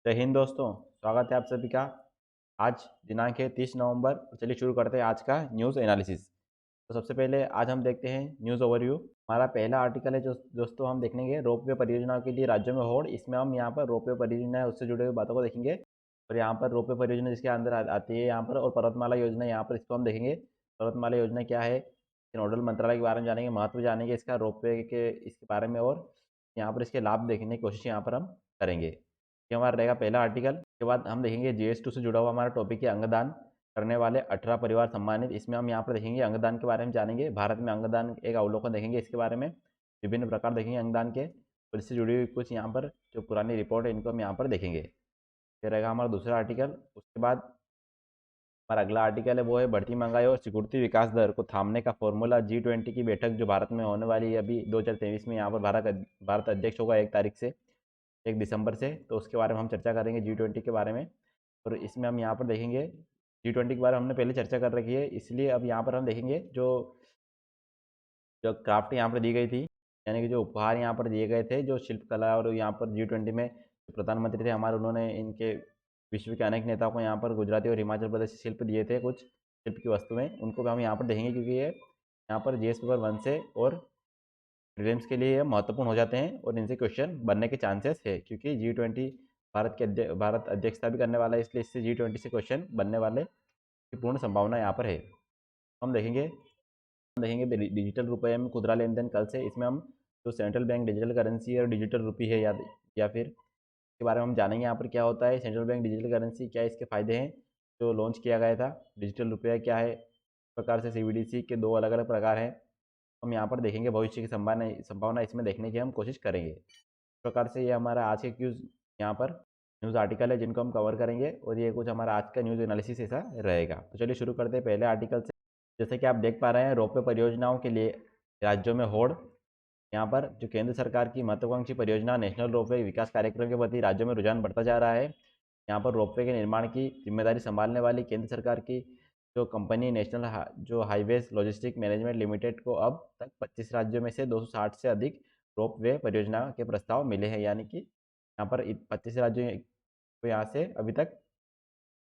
जय हिंद दोस्तों, स्वागत है आप सभी का। आज दिनांक है 30 नवंबर। तो चलिए शुरू करते हैं आज का न्यूज़ एनालिसिस। तो सबसे पहले आज हम देखते हैं न्यूज़ ओवरव्यू। हमारा पहला आर्टिकल है जो दोस्तों हम देखेंगे रोपवे परियोजनाओं के लिए राज्यों में होड़। इसमें हम यहाँ पर रोपवे परियोजना है उससे जुड़े हुए बातों को देखेंगे। और यहाँ पर रोपवे परियोजना जिसके अंदर आती है यहाँ पर, और पर्वतमाला योजना यहाँ पर, इसको हम देखेंगे। पर्वतमाला योजना क्या है, नोडल मंत्रालय के बारे में जानेंगे, महत्व जानेंगे इसका, रोपवे के इसके बारे में, और यहाँ पर इसके लाभ देखने की कोशिश यहाँ पर हम करेंगे। ये हमारा रहेगा पहला आर्टिकल। के बाद हम देखेंगे GS2 से जुड़ा हुआ हमारा टॉपिक है अंगदान करने वाले 18 परिवार सम्मानित। इसमें हम यहाँ पर देखेंगे अंगदान के बारे में जानेंगे, भारत में अंगदान एक अवलोकन देखेंगे, इसके बारे में विभिन्न प्रकार देखेंगे अंगदान के, और इससे जुड़ी हुई कुछ यहाँ पर जो पुरानी रिपोर्ट है इनको हम यहाँ पर देखेंगे। ये रहेगा हमारा दूसरा आर्टिकल। उसके बाद हमारा अगला आर्टिकल है वो है बढ़ती महंगाई और सिकुड़ती विकास दर को थामने का फॉर्मूला। G20 की बैठक जो भारत में होने वाली है अभी 2023 में, यहाँ पर भारत अध्यक्ष होगा 1 तारीख से, 1 दिसंबर से। तो उसके बारे में हम चर्चा करेंगे G20 के बारे में। और इसमें हम यहाँ पर देखेंगे G20 के बारे में हमने पहले चर्चा कर रखी है, इसलिए अब यहाँ पर हम देखेंगे जो जो क्राफ्ट यहाँ पर दी गई थी, यानी कि जो उपहार यहाँ पर दिए गए थे, जो शिल्पकला, और यहाँ पर G20 में जो प्रधानमंत्री थे हमारे, उन्होंने इनके विश्व के अनेक नेताओं को यहाँ पर गुजराती और हिमाचल प्रदेश से शिल्प दिए थे, कुछ शिल्प की वस्तुएं, उनको भी हम यहाँ पर देखेंगे, क्योंकि ये यहाँ पर GS पेपर 1 से और प्रीलिम्स के लिए ये महत्वपूर्ण हो जाते हैं और इनसे क्वेश्चन बनने के चांसेस है, क्योंकि G20 भारत अध्यक्षता भी करने वाला है, इसलिए इससे G20 से क्वेश्चन बनने वाले की पूर्ण संभावना यहाँ पर है। हम देखेंगे डिजिटल रुपये में खुदरा लेन देन कल से। इसमें हम जो सेंट्रल बैंक डिजिटल करेंसी और डिजिटल रुपी है या फिर इसके बारे में हम जानेंगे यहाँ पर क्या होता है सेंट्रल बैंक डिजिटल करेंसी, क्या इसके फायदे हैं, जो लॉन्च किया गया था। डिजिटल रुपया क्या है, इस प्रकार से CBDC के 2 अलग अलग प्रकार हैं, हम यहाँ पर देखेंगे। भविष्य की संभावना इसमें देखने की हम कोशिश करेंगे। इस प्रकार से ये हमारा आज के क्यूज यहाँ पर न्यूज़ आर्टिकल है जिनको हम कवर करेंगे, और ये कुछ हमारा आज का न्यूज़ एनालिसिस ऐसा रहेगा। तो चलिए शुरू करते हैं पहले आर्टिकल से। जैसे कि आप देख पा रहे हैं, रोपवे परियोजनाओं के लिए राज्यों में होड़। यहाँ पर जो केंद्र सरकार की महत्वाकांक्षी परियोजना नेशनल रोपवे विकास कार्यक्रम के प्रति राज्यों में रुझान बढ़ता जा रहा है। यहाँ पर रोपवे के निर्माण की जिम्मेदारी संभालने वाली केंद्र सरकार की जो कंपनी जो हाईवेज लॉजिस्टिक मैनेजमेंट लिमिटेड को अब तक 25 राज्यों में से 260 से अधिक रोपवे परियोजना के प्रस्ताव मिले हैं, यानी कि यहाँ पर 25 राज्यों को यहाँ से अभी तक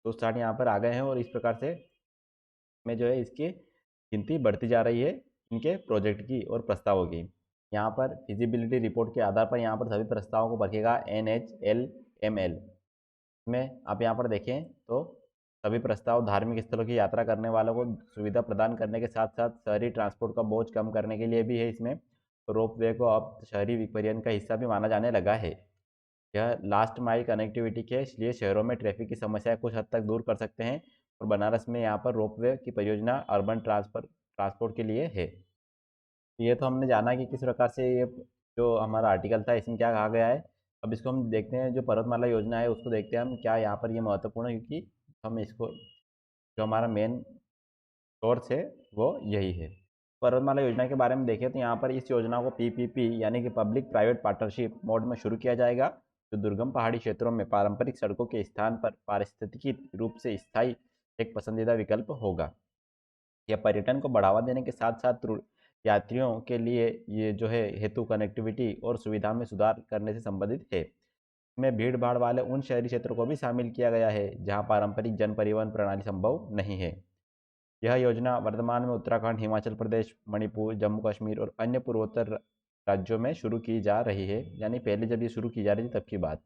260 यहाँ पर आ गए हैं, और इस प्रकार से में जो है इसकी गिनती बढ़ती जा रही है इनके प्रोजेक्ट की और प्रस्तावों की। यहाँ पर फिजिबिलिटी रिपोर्ट के आधार पर यहाँ पर सभी प्रस्तावों को परखेगा NHLML में। आप यहाँ पर देखें तो सभी प्रस्ताव धार्मिक स्थलों की यात्रा करने वालों को सुविधा प्रदान करने के साथ साथ शहरी ट्रांसपोर्ट का बोझ कम करने के लिए भी है। इसमें रोप वे को अब शहरी परिवहन का हिस्सा भी माना जाने लगा है। यह लास्ट माइल कनेक्टिविटी के लिए शहरों में ट्रैफिक की समस्या कुछ हद तक दूर कर सकते हैं, और बनारस में यहाँ पर रोपवे की परियोजना अर्बन ट्रांसपोर्ट के लिए है। ये तो हमने जाना कि किस प्रकार से ये जो हमारा आर्टिकल था इसमें क्या कहा गया है। अब इसको हम देखते हैं, जो पर्वतमाला योजना है उसको देखते हैं हम, क्या यहाँ पर ये महत्वपूर्ण है, क्योंकि हम इसको जो हमारा मेन सोर्स है वो यही है। पर्वतमाला योजना के बारे में देखें तो यहाँ पर इस योजना को PPP यानी कि पब्लिक प्राइवेट पार्टनरशिप मोड में शुरू किया जाएगा, जो दुर्गम पहाड़ी क्षेत्रों में पारंपरिक सड़कों के स्थान पर पारिस्थितिकी रूप से स्थायी एक पसंदीदा विकल्प होगा। यह पर्यटन को बढ़ावा देने के साथ साथ यात्रियों के लिए ये जो है हेतु कनेक्टिविटी और सुविधा में सुधार करने से संबंधित है। इसमें भीड़ भाड़ वाले उन शहरी क्षेत्रों को भी शामिल किया गया है जहाँ पारंपरिक जन परिवहन प्रणाली संभव नहीं है। यह योजना वर्तमान में उत्तराखंड, हिमाचल प्रदेश, मणिपुर, जम्मू कश्मीर और अन्य पूर्वोत्तर राज्यों में शुरू की जा रही है, यानी पहले जब ये शुरू की जा रही थी तब की बात।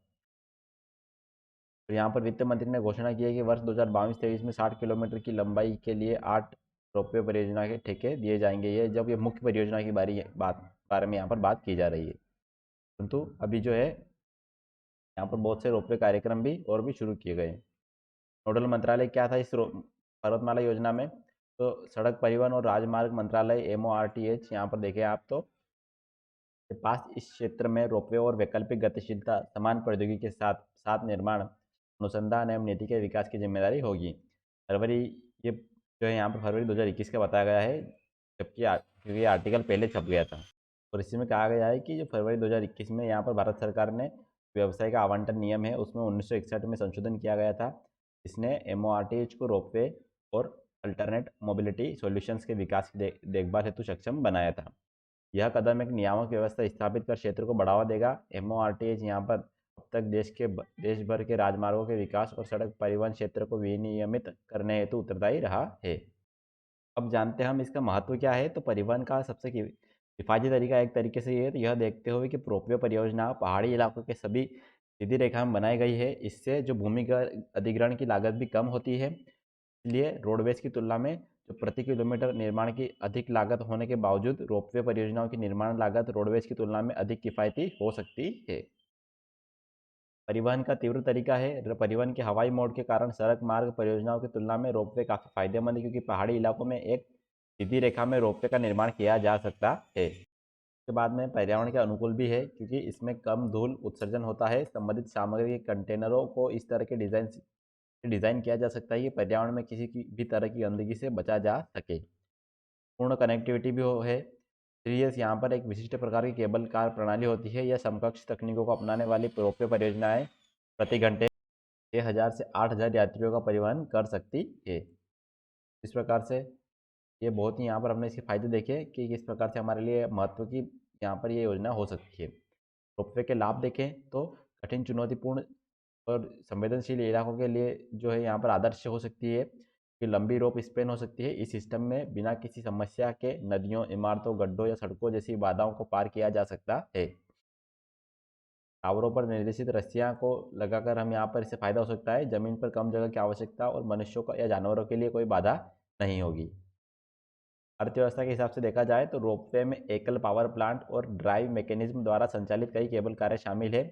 तो यहाँ पर वित्त मंत्री ने घोषणा की है कि वर्ष 2022-23 में 60 किलोमीटर की लंबाई के लिए 8 रोपवे परियोजना के ठेके दिए जाएंगे। ये जब ये मुख्य परियोजना की बारे में यहाँ पर बात की जा रही है, परंतु अभी जो है यहाँ पर बहुत से रोपवे कार्यक्रम भी और भी शुरू किए गए। नोडल मंत्रालय क्या था इस पर्वतमाला योजना में, तो सड़क परिवहन और राजमार्ग मंत्रालय MORTH। यहाँ पर देखें आप तो के पास इस क्षेत्र में रोपवे और वैकल्पिक गतिशीलता समान प्रौद्योगिकी के साथ साथ निर्माण, अनुसंधान एवं नीति के विकास की जिम्मेदारी होगी। फरवरी ये जो है यहाँ पर फरवरी 2021 का बताया गया है, जबकि क्योंकि ये आर्टिकल पहले छप गया था, और इसी में कहा गया है कि जो फरवरी 2021 में यहाँ पर भारत सरकार ने व्यवसाय का आवंटन नियम है उसमें 1961 में संशोधन किया गया था। इसने MORTH को रोपवे और अल्टरनेट मोबिलिटी सॉल्यूशंस के विकास की देखभाल हेतु सक्षम बनाया था। यह कदम एक नियामक व्यवस्था स्थापित कर क्षेत्र को बढ़ावा देगा। MORTH यहाँ पर तक देश भर के राजमार्गों के विकास और सड़क परिवहन क्षेत्र को विनियमित करने हेतु उत्तरदायी रहा है। अब जानते हैं हम इसका महत्व क्या है। तो परिवहन का सबसे किफ़ायती तरीका एक तरीके से ये है, तो यह देखते हुए कि रोपवे परियोजना पहाड़ी इलाकों के सभी सीधी रेखा में बनाई गई है। इससे जो भूमिगत अधिग्रहण की लागत भी कम होती है। इसलिए रोडवेज की तुलना में जो प्रति किलोमीटर निर्माण की अधिक लागत होने के बावजूद रोपवे परियोजनाओं की निर्माण लागत रोडवेज की तुलना में अधिक किफ़ायती हो सकती है। परिवहन का तीव्र तरीका है। परिवहन के हवाई मोड के कारण सड़क मार्ग परियोजनाओं की तुलना में रोपवे काफ़ी फायदेमंद है, क्योंकि पहाड़ी इलाकों में एक सीधी रेखा में रोपवे का निर्माण किया जा सकता है। उसके बाद में पर्यावरण के अनुकूल भी है, क्योंकि इसमें कम धूल उत्सर्जन होता है। संबंधित सामग्री के कंटेनरों को इस तरह के डिज़ाइन किया जा सकता है कि पर्यावरण में किसी की भी तरह की गंदगी से बचा जा सके। पूर्ण कनेक्टिविटी भी है। 3S यहाँ पर एक विशिष्ट प्रकार की केबल कार प्रणाली होती है। यह समकक्ष तकनीकों को अपनाने वाली रोपवे परियोजनाएं प्रति घंटे 6,000 से 8,000 यात्रियों का परिवहन कर सकती है। इस प्रकार से ये बहुत ही यहाँ पर हमने इसके फायदे देखे कि किस प्रकार से हमारे लिए महत्व की यहाँ पर ये योजना हो सकती है। रोपवे के लाभ देखें तो कठिन, चुनौतीपूर्ण और संवेदनशील इलाकों के लिए जो है यहाँ पर आदर्श हो सकती है कि लंबी रोप स्पेन हो सकती है। इस सिस्टम में बिना किसी समस्या के नदियों, इमारतों, गड्ढों या सड़कों जैसी बाधाओं को पार किया जा सकता है। टावरों पर निर्देशित रस्सियां को लगाकर हम यहाँ पर इससे फायदा हो सकता है। जमीन पर कम जगह की आवश्यकता और मनुष्यों का या जानवरों के लिए कोई बाधा नहीं होगी। अर्थव्यवस्था के हिसाब से देखा जाए तो रोपवे में एकल पावर प्लांट और ड्राइव मैकेनिज्म द्वारा संचालित कई केबल कारें शामिल है।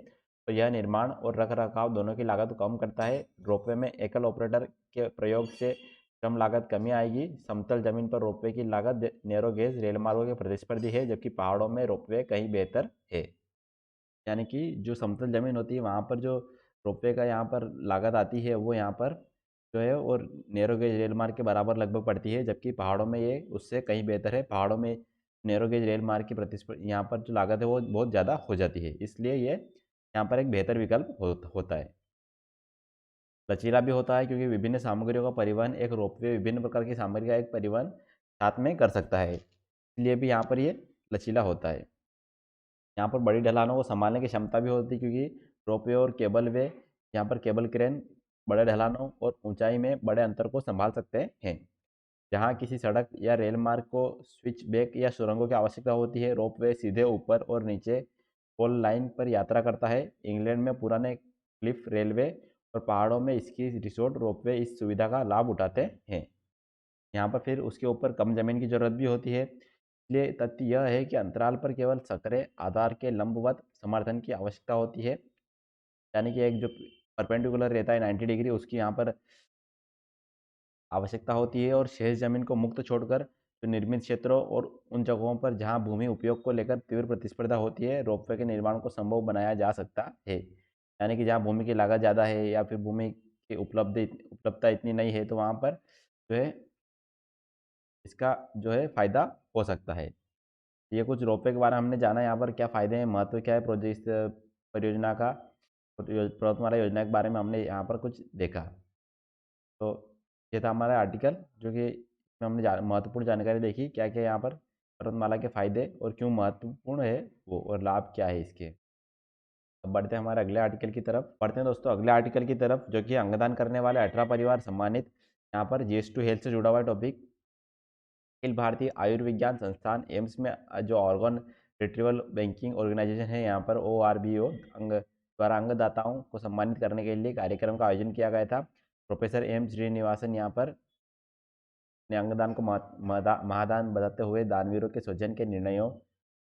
तो यह निर्माण और रखरखाव दोनों की लागत को कम करता है। रोपवे में एकल ऑपरेटर के प्रयोग से श्रम लागत कमी आएगी। समतल जमीन पर रोपवे की लागत नैरो गेज रेलमार्गों के प्रतिस्पर्धी है, जबकि पहाड़ों में रोपवे कहीं बेहतर है। यानी कि जो समतल ज़मीन होती है वहाँ पर जो रोपवे का यहाँ पर लागत आती है वो यहाँ पर जो है और नैरो गेज रेल मार्ग के बराबर लगभग पड़ती है, जबकि पहाड़ों में ये उससे कहीं बेहतर है। पहाड़ों में नैरो गेज रेल मार्ग की यहाँ पर जो लागत है वो बहुत ज़्यादा हो जाती है, इसलिए ये यहाँ पर एक बेहतर विकल्प होता है। लचीला भी होता है, क्योंकि विभिन्न सामग्रियों का परिवहन एक रोपवे विभिन्न प्रकार की सामग्री का एक परिवहन साथ में कर सकता है, इसलिए भी यहाँ पर ये लचीला होता है। यहाँ पर बड़ी ढलानों को संभालने की क्षमता भी होती है, क्योंकि रोपवे और केबल वे यहाँ पर केबल क्रेन बड़े ढलानों और ऊंचाई में बड़े अंतर को संभाल सकते हैं। जहाँ किसी सड़क या रेल मार्ग को स्विच बैक या सुरंगों की आवश्यकता होती है, रोपवे सीधे ऊपर और नीचे पोल लाइन पर यात्रा करता है। इंग्लैंड में पुराने क्लिफ रेलवे और पहाड़ों में स्की रिसोर्ट रोपवे इस सुविधा का लाभ उठाते हैं। यहाँ पर फिर उसके ऊपर कम जमीन की जरूरत भी होती है। इसलिए तथ्य यह है कि अंतराल पर केवल सकरे आधार के लंबवत समर्थन की आवश्यकता होती है, यानी कि एक जो परपेंडिकुलर रहता है 90 डिग्री, उसकी यहाँ पर आवश्यकता होती है। और शेष जमीन को मुक्त छोड़कर जो निर्मित क्षेत्रों और उन जगहों पर जहाँ भूमि उपयोग को लेकर तीव्र प्रतिस्पर्धा होती है, रोपवे के निर्माण को संभव बनाया जा सकता है। यानी कि जहाँ भूमि की लागत ज़्यादा है या फिर भूमि की उपलब्धता इतनी नहीं है, तो वहाँ पर जो है इसका जो है फ़ायदा हो सकता है। ये कुछ रोपवे के बारे में हमने जाना। यहाँ पर क्या फ़ायदे हैं, महत्व क्या है प्रोजेक्ट परियोजना का, पर्वतमाला योजना के बारे में हमने यहाँ पर कुछ देखा। तो ये था हमारा आर्टिकल, जो कि इसमें हमने महत्वपूर्ण जानकारी देखी, क्या क्या यहाँ पर पर्वतमाला के फ़ायदे और क्यों महत्वपूर्ण है वो, और लाभ क्या है इसके। अब बढ़ते हैं हमारे अगले आर्टिकल की तरफ। बढ़ते हैं दोस्तों अगले आर्टिकल की तरफ, जो कि अंगदान करने वाले 18 परिवार सम्मानित। यहाँ पर GS2 हेल्थ से जुड़ा हुआ टॉपिक। अखिल भारतीय आयुर्विज्ञान संस्थान एम्स में जो ऑर्गन रिट्रीवल बैंकिंग ऑर्गेनाइजेशन है, यहाँ पर ORBO द्वारा अंगदाताओं को सम्मानित करने के लिए कार्यक्रम का आयोजन किया गया था। प्रोफेसर एम श्रीनिवासन यहाँ पर ने अंगदान को महादान बताते हुए दानवीरों के सौजन्य के निर्णयों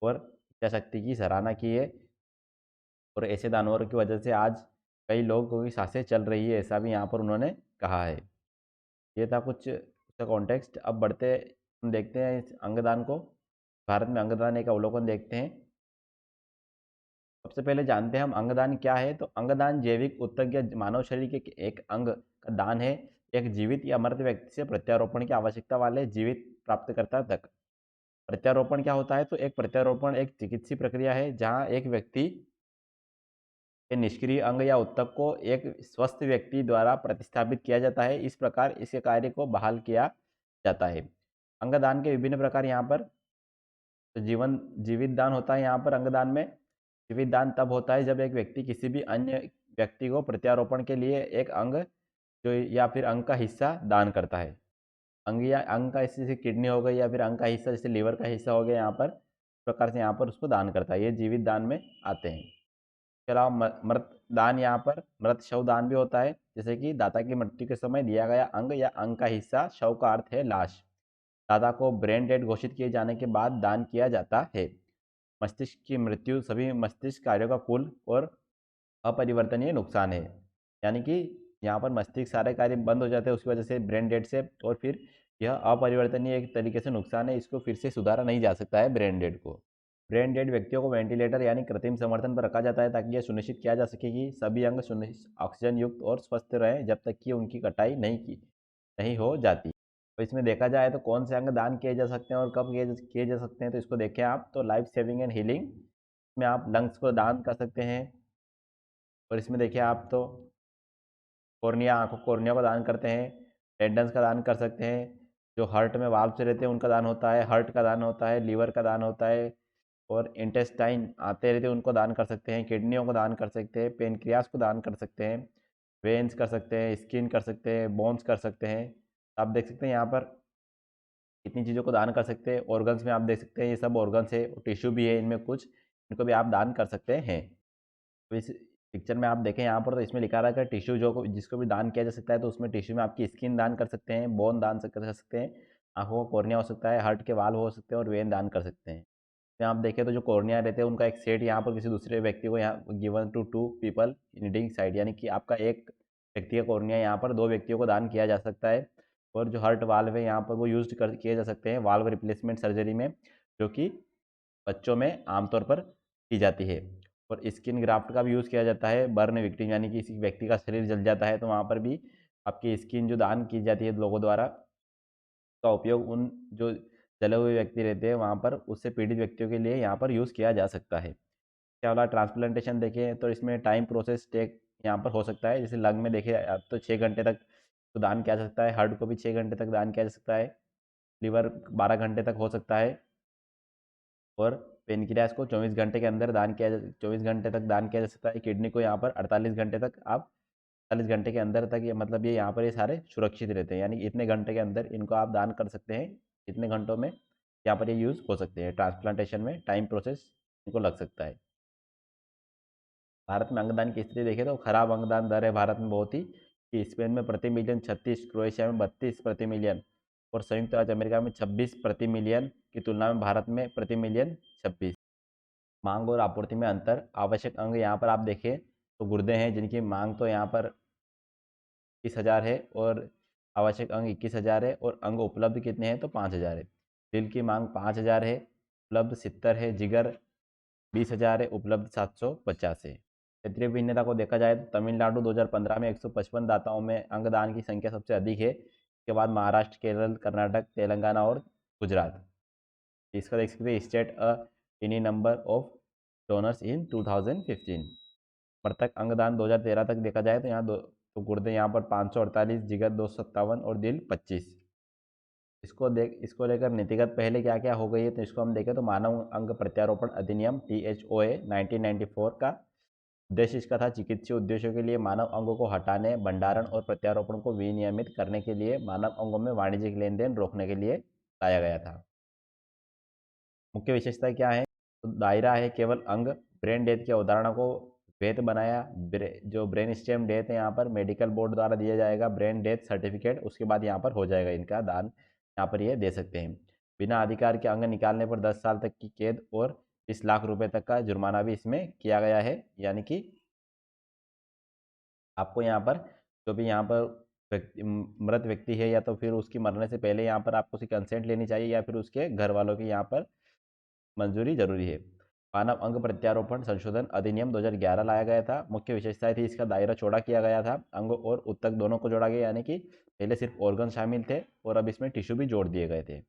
और इच्छाशक्ति की सराहना की है। और ऐसे दानवरों की वजह से आज कई लोगों की सांसें चल रही है, ऐसा भी यहाँ पर उन्होंने कहा है। ये था कुछ उसका कॉन्टेक्स्ट। अब बढ़ते हम देखते हैं इस अंगदान को। भारत में अंगदान एक अवलोकन देखते हैं। सबसे पहले जानते हैं हम अंगदान क्या है। तो अंगदान जैविक ऊतक या मानव शरीर के एक अंग का दान है, एक जीवित या मृत व्यक्ति से प्रत्यारोपण की आवश्यकता वाले जीवित प्राप्तकर्ता तक। प्रत्यारोपण क्या होता है, तो एक प्रत्यारोपण एक चिकित्सीय प्रक्रिया है जहां एक व्यक्ति के निष्क्रिय अंग या ऊतक को एक स्वस्थ व्यक्ति द्वारा प्रतिस्थापित किया जाता है। इस प्रकार इसके कार्य को बहाल किया जाता है। अंगदान के विभिन्न प्रकार यहाँ पर तो जीवित दान होता है यहाँ पर अंगदान में। जीवित दान तब होता है जब एक व्यक्ति किसी भी अन्य व्यक्ति को प्रत्यारोपण के लिए एक अंग जो या फिर अंग का हिस्सा दान करता है। अंग या अंग का जैसे किडनी हो गई या फिर अंग का हिस्सा जैसे लीवर का हिस्सा हो गया, यहाँ पर इस प्रकार से यहाँ पर उसको दान करता है। ये जीवित दान में आते हैं। इसके अलावा मृत दान, यहाँ पर मृत शव दान भी होता है, जैसे कि दाता की मृत्यु के समय दिया गया अंग या अंग का हिस्सा, शव का अर्थ है लाश, दाता को ब्रेन डेड घोषित किए जाने के बाद दान किया जाता है। मस्तिष्क की मृत्यु सभी मस्तिष्क कार्यों का कुल और अपरिवर्तनीय नुकसान है, यानी कि यहाँ पर मस्तिष्क सारे कार्य बंद हो जाते हैं उसकी वजह से, ब्रेन डेड से, और फिर यह अपरिवर्तनीय एक तरीके से नुकसान है, इसको फिर से सुधारा नहीं जा सकता है ब्रेन डेड को। ब्रेन डेड व्यक्तियों को वेंटिलेटर यानी कृत्रिम समर्थन पर रखा जाता है ताकि यह सुनिश्चित किया जा सके कि सभी अंग ऑक्सीजन युक्त और स्वस्थ रहें जब तक कि उनकी कटाई नहीं हो जाती। तो इसमें देखा जाए तो कौन से अंग दान किए जा सकते हैं और कब किए जा सकते हैं, तो इसको देखें आप, तो लाइफ सेविंग एंड हीलिंग में आप लंग्स को दान कर सकते हैं। और इसमें देखिए आप तो कॉर्निया, आँखों कॉर्निया को दान करते हैं, टेंडन्स का दान कर सकते हैं, जो हार्ट में वाल्व से रहते हैं उनका दान होता है, हार्ट का दान होता है, लीवर का दान होता है, और इंटेस्टाइन आते रहते हैं उनको दान कर सकते हैं, किडनियों को दान कर सकते हैं, पेनक्रियास को दान कर सकते हैं, वेन्स कर सकते हैं, स्किन कर सकते हैं, बोन्स कर सकते हैं। आप देख सकते हैं यहाँ पर कितनी चीज़ों को दान कर सकते हैं। ऑर्गन्स में आप देख सकते हैं ये सब ऑर्गन्स है, टिश्यू भी है इनमें कुछ, इनको भी आप दान कर सकते हैं। तो इस पिक्चर में आप देखें यहाँ पर, तो इसमें लिखा रहा है कि टिश्यू जो जिसको भी दान किया जा सकता है, तो उसमें टिश्यू में आपकी स्किन दान कर सकते हैं, बोन दान कर सकते हैं, आंखों का कॉर्निया हो सकता है, हार्ट के वाल्व हो सकते हैं, और वेन दान कर सकते हैं। तो आप देखें तो जो कॉर्निया रहते हैं उनका एक सेट यहाँ पर किसी दूसरे व्यक्ति को यहाँ given to 2 people needing side, यानी कि आपका एक व्यक्ति का कॉर्निया यहाँ पर 2 व्यक्तियों को दान किया जा सकता है। और जो हार्ट वाल्व है यहाँ पर वो यूज कर किए जा सकते हैं वाल्व रिप्लेसमेंट सर्जरी में, जो कि बच्चों में आमतौर पर की जाती है। और स्किन ग्राफ्ट का भी यूज़ किया जाता है बर्न विक्टिम, यानी कि किसी व्यक्ति का शरीर जल जाता है तो वहाँ पर भी आपकी स्किन जो दान की जाती है लोगों द्वारा, का उपयोग उन जो जले हुए व्यक्ति रहते हैं वहाँ पर उससे पीड़ित व्यक्तियों के लिए यहाँ पर यूज़ किया जा सकता है। क्या वाला ट्रांसप्लांटेशन देखें तो इसमें टाइम प्रोसेस टेक यहाँ पर हो सकता है, जैसे लंग में देखें अब तो 6 घंटे तक तो दान किया जा सकता है, हार्ट को भी 6 घंटे तक दान किया जा सकता है, लिवर 12 घंटे तक हो सकता है, और पेनक्रियास को 24 घंटे के अंदर 24 घंटे तक दान किया जा सकता है, किडनी को यहाँ पर 48 घंटे तक, आप 48 घंटे के अंदर तक, ये मतलब ये यहाँ पर ये सारे सुरक्षित रहते हैं, यानी कि इतने घंटे के अंदर इनको आप दान कर सकते हैं, इतने घंटों में यहाँ पर ये यूज़ हो सकते हैं। ट्रांसप्लांटेशन में टाइम प्रोसेस इनको लग सकता है। भारत में अंगदान की स्थिति देखें तो खराब अंगदान दर है भारत में बहुत ही, कि स्पेन में प्रति मिलियन 36, क्रोएशिया में 32 प्रति मिलियन, और संयुक्त राज्य अमेरिका में 26 प्रति मिलियन की तुलना में भारत में प्रति मिलियन 26। मांग और आपूर्ति में अंतर, आवश्यक अंग यहाँ पर आप देखें तो गुर्दे हैं जिनकी मांग तो यहाँ पर 21,000 है, और आवश्यक अंग 21,000 है, और अंग उपलब्ध कितने हैं तो 5,000 है। दिल की मांग 5,000 है, उपलब्ध 70 है, जिगर 20,000 है, उपलब्ध 750 है। क्षेत्रीय भिन्नता को देखा जाए तो तमिलनाडु 2015 में 155 दाताओं में अंगदान की संख्या सबसे अधिक है, इसके बाद महाराष्ट्र, केरल, कर्नाटक, तेलंगाना और गुजरात। इसका देख सकते हैं state a tiny number of donors in 2015। मृतक अंगदान 2013 तक देखा जाए तो यहाँ तो गुर्दे यहाँ पर 548, जिगर 257 और दिल 25। इसको लेकर नीतिगत पहले क्या क्या हो गई है तो इसको हम देखें तो मानव अंग प्रत्यारोपण अधिनियम THOA 1994 का उद्देश्य इसका था चिकित्सीय उद्देश्यों के लिए मानव अंगों को हटाने, भंडारण और प्रत्यारोपण को विनियमित करने के लिए मानव अंगों में वाणिज्यिक लेन देन रोकने के लिए लाया गया था। मुख्य विशेषता क्या है तो दायरा है केवल अंग, ब्रेन डेथ की अवधारणा को वैध बनाया, जो ब्रेन स्टेम डेथ है यहाँ पर मेडिकल बोर्ड द्वारा दिया जाएगा ब्रेन डेथ सर्टिफिकेट, उसके बाद यहाँ पर हो जाएगा इनका दान, यहाँ पर ये दे सकते हैं। बिना अधिकार के अंग निकालने पर 10 साल तक की कैद और 20 लाख रुपए तक का जुर्माना भी इसमें किया गया है, यानी कि आपको यहाँ पर जो भी यहाँ पर मृत व्यक्ति है या तो फिर उसकी मरने से पहले यहाँ पर आपको उसकी कंसेंट लेनी चाहिए या फिर उसके घर वालों की यहाँ पर मंजूरी जरूरी है। मानव अंग प्रत्यारोपण संशोधन अधिनियम 2011 लाया गया था। मुख्य विशेषताएं थी इसका दायरा चौड़ा किया गया था, अंग और उत्तक दोनों को जोड़ा गया, यानी कि पहले सिर्फ ऑर्गन शामिल थे और अब इसमें टिश्यू भी जोड़ दिए गए थे।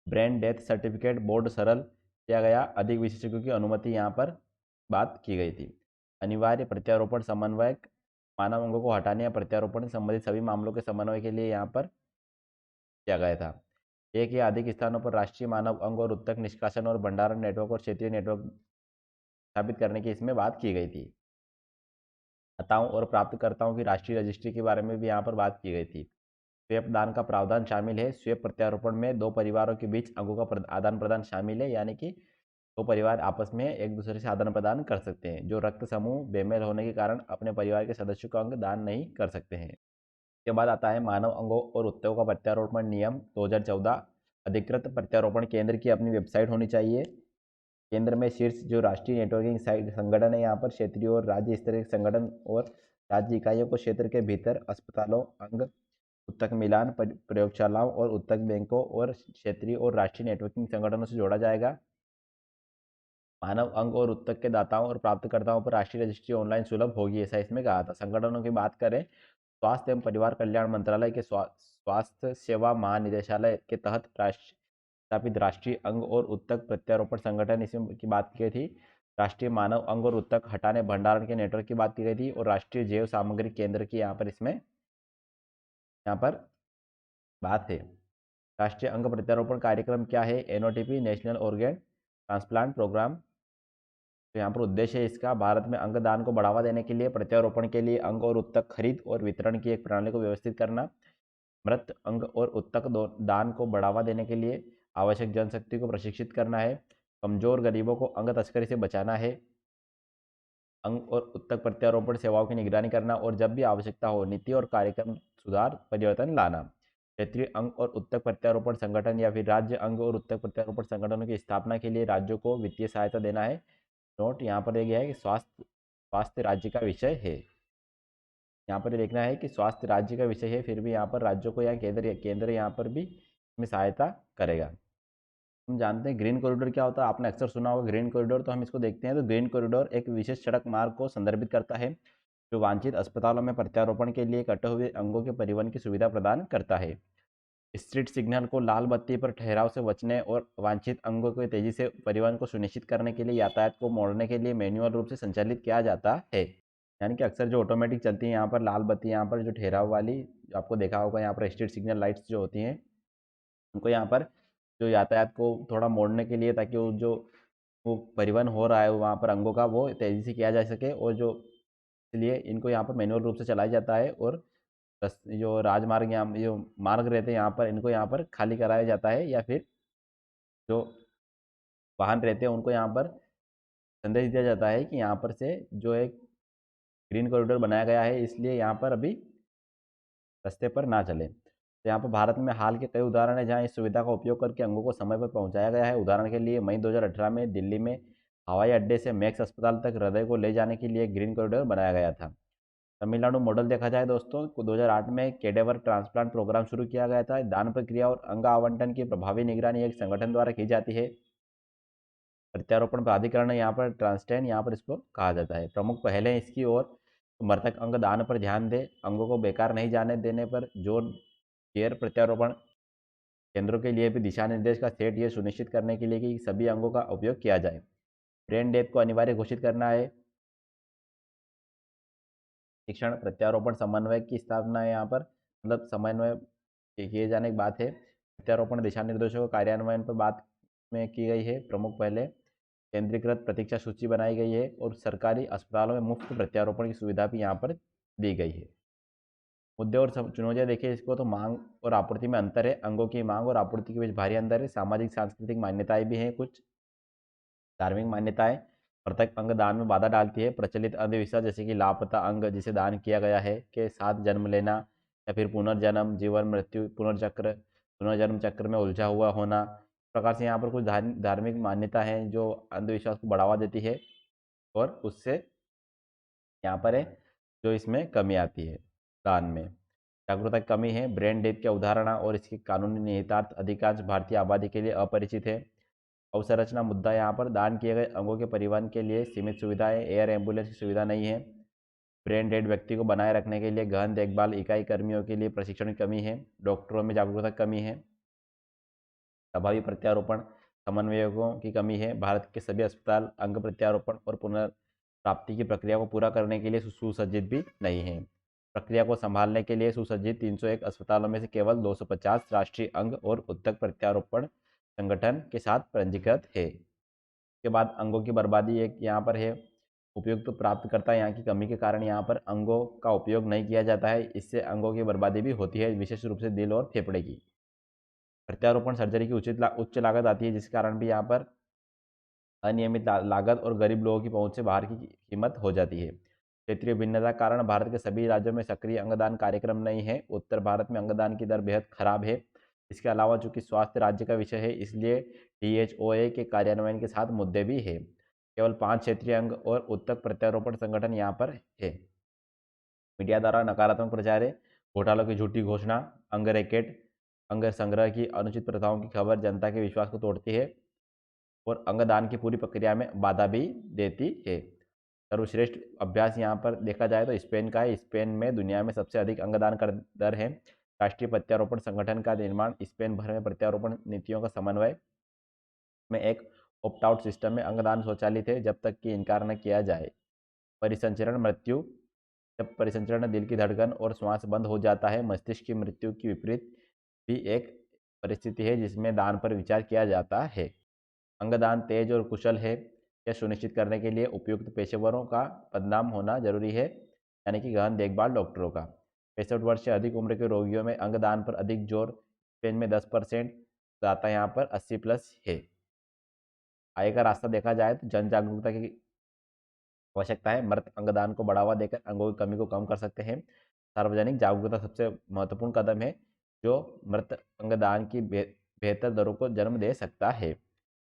ब्रेन डेथ सर्टिफिकेट बोर्ड सरल किया गया, अधिक विशेषज्ञों की अनुमति यहाँ पर बात की गई थी। अनिवार्य प्रत्यारोपण समन्वयक, मानव अंगों को हटाने या प्रत्यारोपण से संबंधित सभी मामलों के समन्वय के लिए यहाँ पर किया गया था। एक या अधिक स्थानों पर राष्ट्रीय मानव अंग और उत्तक निष्कासन और भंडारण नेटवर्क और क्षेत्रीय नेटवर्क स्थापित करने की इसमें बात की गई थी। दाताओं और प्राप्तकर्ताओं की राष्ट्रीय रजिस्ट्री के बारे में भी यहाँ पर बात की गई थी। स्वेप दान का प्रावधान शामिल है। स्वेप प्रत्यारोपण में दो परिवारों के बीच अंगों का आदान प्रदान शामिल है, यानी कि दो परिवार आपस में एक दूसरे से आदान प्रदान कर सकते हैं जो रक्त समूह बेमेल होने के कारण अपने परिवार के सदस्यों को अंग दान नहीं कर सकते हैं। इसके बाद आता है मानव अंगों और उत्तकों का प्रत्यारोपण नियम 2014। अधिकृत प्रत्यारोपण केंद्र की अपनी वेबसाइट होनी चाहिए। केंद्र में शीर्ष जो राष्ट्रीय नेटवर्किंग साइट संगठन है, यहाँ पर क्षेत्रीय और राज्य स्तरीय संगठन और राज्य इकाइयों को क्षेत्र के भीतर अस्पतालों, अंग उत्तक मिलान प्रयोगशालाओं और उत्तक बैंकों और क्षेत्रीय और राष्ट्रीय नेटवर्किंग संगठनों से जोड़ा जाएगा। मानव अंग और उत्तक के दाताओं और प्राप्तकर्ताओं पर राष्ट्रीय रजिस्ट्री ऑनलाइन सुलभ होगी, ऐसा इसमें कहा था। संगठनों की बात करें, स्वास्थ्य एवं परिवार कल्याण मंत्रालय के स्वास्थ्य सेवा महानिदेशालय के तहत स्थापित राष्ट्रीय अंग और उत्तक प्रत्यारोपण संगठन, इसमें की बात की गई थी। राष्ट्रीय मानव अंग और उत्तक हटाने भंडारण के नेटवर्क की बात की गई थी और राष्ट्रीय जैव सामग्री केंद्र की यहाँ पर इसमें बात है। राष्ट्रीय अंग प्रत्यारोपण कार्यक्रम क्या है? एनओटीपी, नेशनल ऑर्गन ट्रांसप्लांट प्रोग्राम। तो यहाँ पर उद्देश्य है इसका, भारत में अंग दान को बढ़ावा देने के लिए प्रत्यारोपण के लिए अंग और उत्तक खरीद और वितरण की एक प्रणाली को व्यवस्थित करना, मृत अंग और उत्तक दान को बढ़ावा देने के लिए आवश्यक जनशक्ति को प्रशिक्षित करना है, कमजोर गरीबों को अंग तस्करी से बचाना है, अंग और उत्तक प्रत्यारोपण सेवाओं की निगरानी करना और जब भी आवश्यकता हो नीति और कार्यक्रम सुधार परिवर्तन लाना। क्षेत्रीय अंग और उत्तक प्रत्यारोपण संगठन या फिर राज्य अंग और उत्तक प्रत्यारोपण संगठनों की स्थापना के लिए राज्यों को वित्तीय सहायता देना है। नोट यहाँ पर दिया है कि स्वास्थ्य राज्य का विषय है। यहाँ पर देखना है कि स्वास्थ्य राज्य का विषय है, फिर भी यहाँ पर राज्यों को या केंद्र यहाँ पर भी इसमें सहायता करेगा। हम जानते हैं ग्रीन कॉरिडोर क्या होता है, आपने अक्सर सुना होगा ग्रीन कॉरिडोर, तो हम इसको देखते हैं। तो ग्रीन कॉरिडोर एक विशेष सड़क मार्ग को संदर्भित करता है जो वांछित अस्पतालों में प्रत्यारोपण के लिए कटे हुए अंगों के परिवहन की सुविधा प्रदान करता है। स्ट्रीट सिग्नल को लाल बत्ती पर ठहराव से बचने और वांछित अंगों के तेजी से परिवहन को सुनिश्चित करने के लिए यातायात को मोड़ने के लिए मैन्युअल रूप से संचालित किया जाता है। यानी कि अक्सर जो ऑटोमेटिक चलती है यहाँ पर लाल बत्ती, यहाँ पर जो ठहराव वाली आपको देखा होगा, यहाँ पर स्ट्रीट सिग्नल लाइट्स जो होती हैं उनको यहाँ पर जो यातायात को थोड़ा मोड़ने के लिए, ताकि वो परिवहन हो रहा है वहाँ पर अंगों का वो तेज़ी से किया जा सके, और जो इसलिए इनको यहाँ पर मैनुअल रूप से चलाया जाता है। और जो राजमार्ग यहाँ जो मार्ग रहते हैं यहाँ पर इनको यहाँ पर खाली कराया जाता है, या फिर जो वाहन रहते हैं उनको यहाँ पर संदेश दिया जाता है कि यहाँ पर से जो एक ग्रीन कॉरिडोर बनाया गया है, इसलिए यहाँ पर अभी रास्ते पर ना चले। तो यहाँ पर भारत में हाल के कई उदाहरण हैं जहाँ इस सुविधा का उपयोग करके अंगों को समय पर पहुँचाया गया है। उदाहरण के लिए मई 2018 में दिल्ली में हवाई अड्डे से मैक्स अस्पताल तक हृदय को ले जाने के लिए ग्रीन कॉरिडोर बनाया गया था। तमिलनाडु मॉडल देखा जाए दोस्तों, 2008 में कैडेवर ट्रांसप्लांट प्रोग्राम शुरू किया गया था। दान प्रक्रिया और अंग आवंटन की प्रभावी निगरानी एक संगठन द्वारा की जाती है। प्रत्यारोपण प्राधिकरण यहाँ पर ट्रांसटेन यहाँ पर इसको कहा जाता है। प्रमुख पहले हैं इसकी ओर, तो मृतक अंग दान पर ध्यान दे, अंगों को बेकार नहीं जाने देने पर जोर। केयर प्रत्यारोपण केंद्रों के लिए भी दिशा निर्देश का सेट ये सुनिश्चित करने के लिए कि सभी अंगों का उपयोग किया जाए। ब्रेन डेथ को अनिवार्य घोषित करना है। शिक्षण प्रत्यारोपण समन्वय की स्थापना है यहाँ पर, मतलब समन्वय किए जाने की बात है। प्रत्यारोपण दिशा निर्देशों का कार्यान्वयन पर बात में की गई है। प्रमुख पहले केंद्रीकृत प्रतीक्षा सूची बनाई गई है और सरकारी अस्पतालों में मुफ्त प्रत्यारोपण की सुविधा भी यहाँ पर दी गई है। मुद्दे और चुनौतियाँ देखिए इसको, तो मांग और आपूर्ति में अंतर है। अंगों की मांग और आपूर्ति के बीच भारी अंतर है। सामाजिक सांस्कृतिक मान्यताएं भी हैं, कुछ धार्मिक मान्यताएं पृथक अंग दान में बाधा डालती है। प्रचलित अंधविश्वास जैसे कि लापता अंग जिसे दान किया गया है के साथ जन्म लेना, या फिर पुनर्जन्म, जीवन मृत्यु पुनर्जन्म चक्र में उलझा हुआ होना, इस प्रकार से यहाँ पर कुछ धार्मिक मान्यता है जो अंधविश्वास को बढ़ावा देती है, और उससे यहाँ पर है जो इसमें कमी आती है। दान में जागरूकता की कमी है। ब्रेन डेथ की अवधारणा और इसके कानूनी निहितार्थ अधिकांश भारतीय आबादी के लिए अपरिचित है। अवसंरचना मुद्दा यहाँ पर, दान किए गए अंगों के परिवहन के लिए सीमित सुविधाएं, एयर एम्बुलेंस की सुविधा नहीं है। ब्रेन डेड व्यक्ति को बनाए रखने के लिए गहन देखभाल इकाई कर्मियों के लिए प्रशिक्षण की कमी है। डॉक्टरों में जागरूकता की कमी है। प्रभावी प्रत्यारोपण समन्वयकों की कमी है। भारत के सभी अस्पताल अंग प्रत्यारोपण और पुनर्प्राप्ति की प्रक्रिया को पूरा करने के लिए सुसज्जित भी नहीं है। प्रक्रिया को संभालने के लिए सुसज्जित 301 अस्पतालों में से केवल 250 राष्ट्रीय अंग और उत्तक प्रत्यारोपण संगठन के साथ पंजीकृत है। उसके बाद अंगों की बर्बादी एक यहाँ पर है। उपयुक्त तो प्राप्तकर्ता यहाँ की कमी के कारण यहाँ पर अंगों का उपयोग नहीं किया जाता है, इससे अंगों की बर्बादी भी होती है, विशेष रूप से दिल और फेफड़े की। प्रत्यारोपण सर्जरी की उच्च लागत आती है, जिसके कारण भी यहाँ पर अनियमित लागत और गरीब लोगों की पहुंच से बाहर की कीमत हो जाती है। क्षेत्रीय भिन्नता कारण भारत के सभी राज्यों में सक्रिय अंगदान कार्यक्रम नहीं है। उत्तर भारत में अंगदान की दर बेहद खराब है। इसके अलावा चूंकि स्वास्थ्य राज्य का विषय है, इसलिए DHOA के कार्यान्वयन के साथ मुद्दे भी है। केवल 5 क्षेत्रीय अंग और उत्तक प्रत्यारोपण संगठन यहाँ पर है। मीडिया द्वारा नकारात्मक प्रचार है, घोटालों की झूठी घोषणा, अंग रैकेट, अंग संग्रह की अनुचित प्रथाओं की खबर जनता के विश्वास को तोड़ती है और अंगदान की पूरी प्रक्रिया में बाधा भी देती है। सर्वश्रेष्ठ अभ्यास यहाँ पर देखा जाए तो स्पेन का है। स्पेन में दुनिया में सबसे अधिक अंगदान कर दर है। राष्ट्रीय प्रत्यारोपण संगठन का निर्माण स्पेन भर में प्रत्यारोपण नीतियों का समन्वय में एक ऑप्ट आउट सिस्टम में अंगदान स्वचालित है जब तक कि इनकार न किया जाए। परिसंचरण मृत्यु, जब परिसंचरण दिल की धड़कन और श्वास बंद हो जाता है। मस्तिष्क की मृत्यु की विपरीत भी एक परिस्थिति है जिसमें दान पर विचार किया जाता है। अंगदान तेज और कुशल है, यह सुनिश्चित करने के लिए उपयुक्त पेशेवरों का पदनाम होना जरूरी है, यानी कि गहन देखभाल डॉक्टरों का। 65 वर्ष से अधिक उम्र के रोगियों में अंगदान पर अधिक जोर, स्पेन में 10%, दाता यहाँ पर 80+ है। आगे का रास्ता देखा जाए तो जन जागरूकता की आवश्यकता है। मृत अंगदान को बढ़ावा देकर अंगों की कमी को कम कर सकते हैं। सार्वजनिक जागरूकता सबसे महत्वपूर्ण कदम है जो मृत अंगदान की बेहतर दरों को जन्म दे सकता है।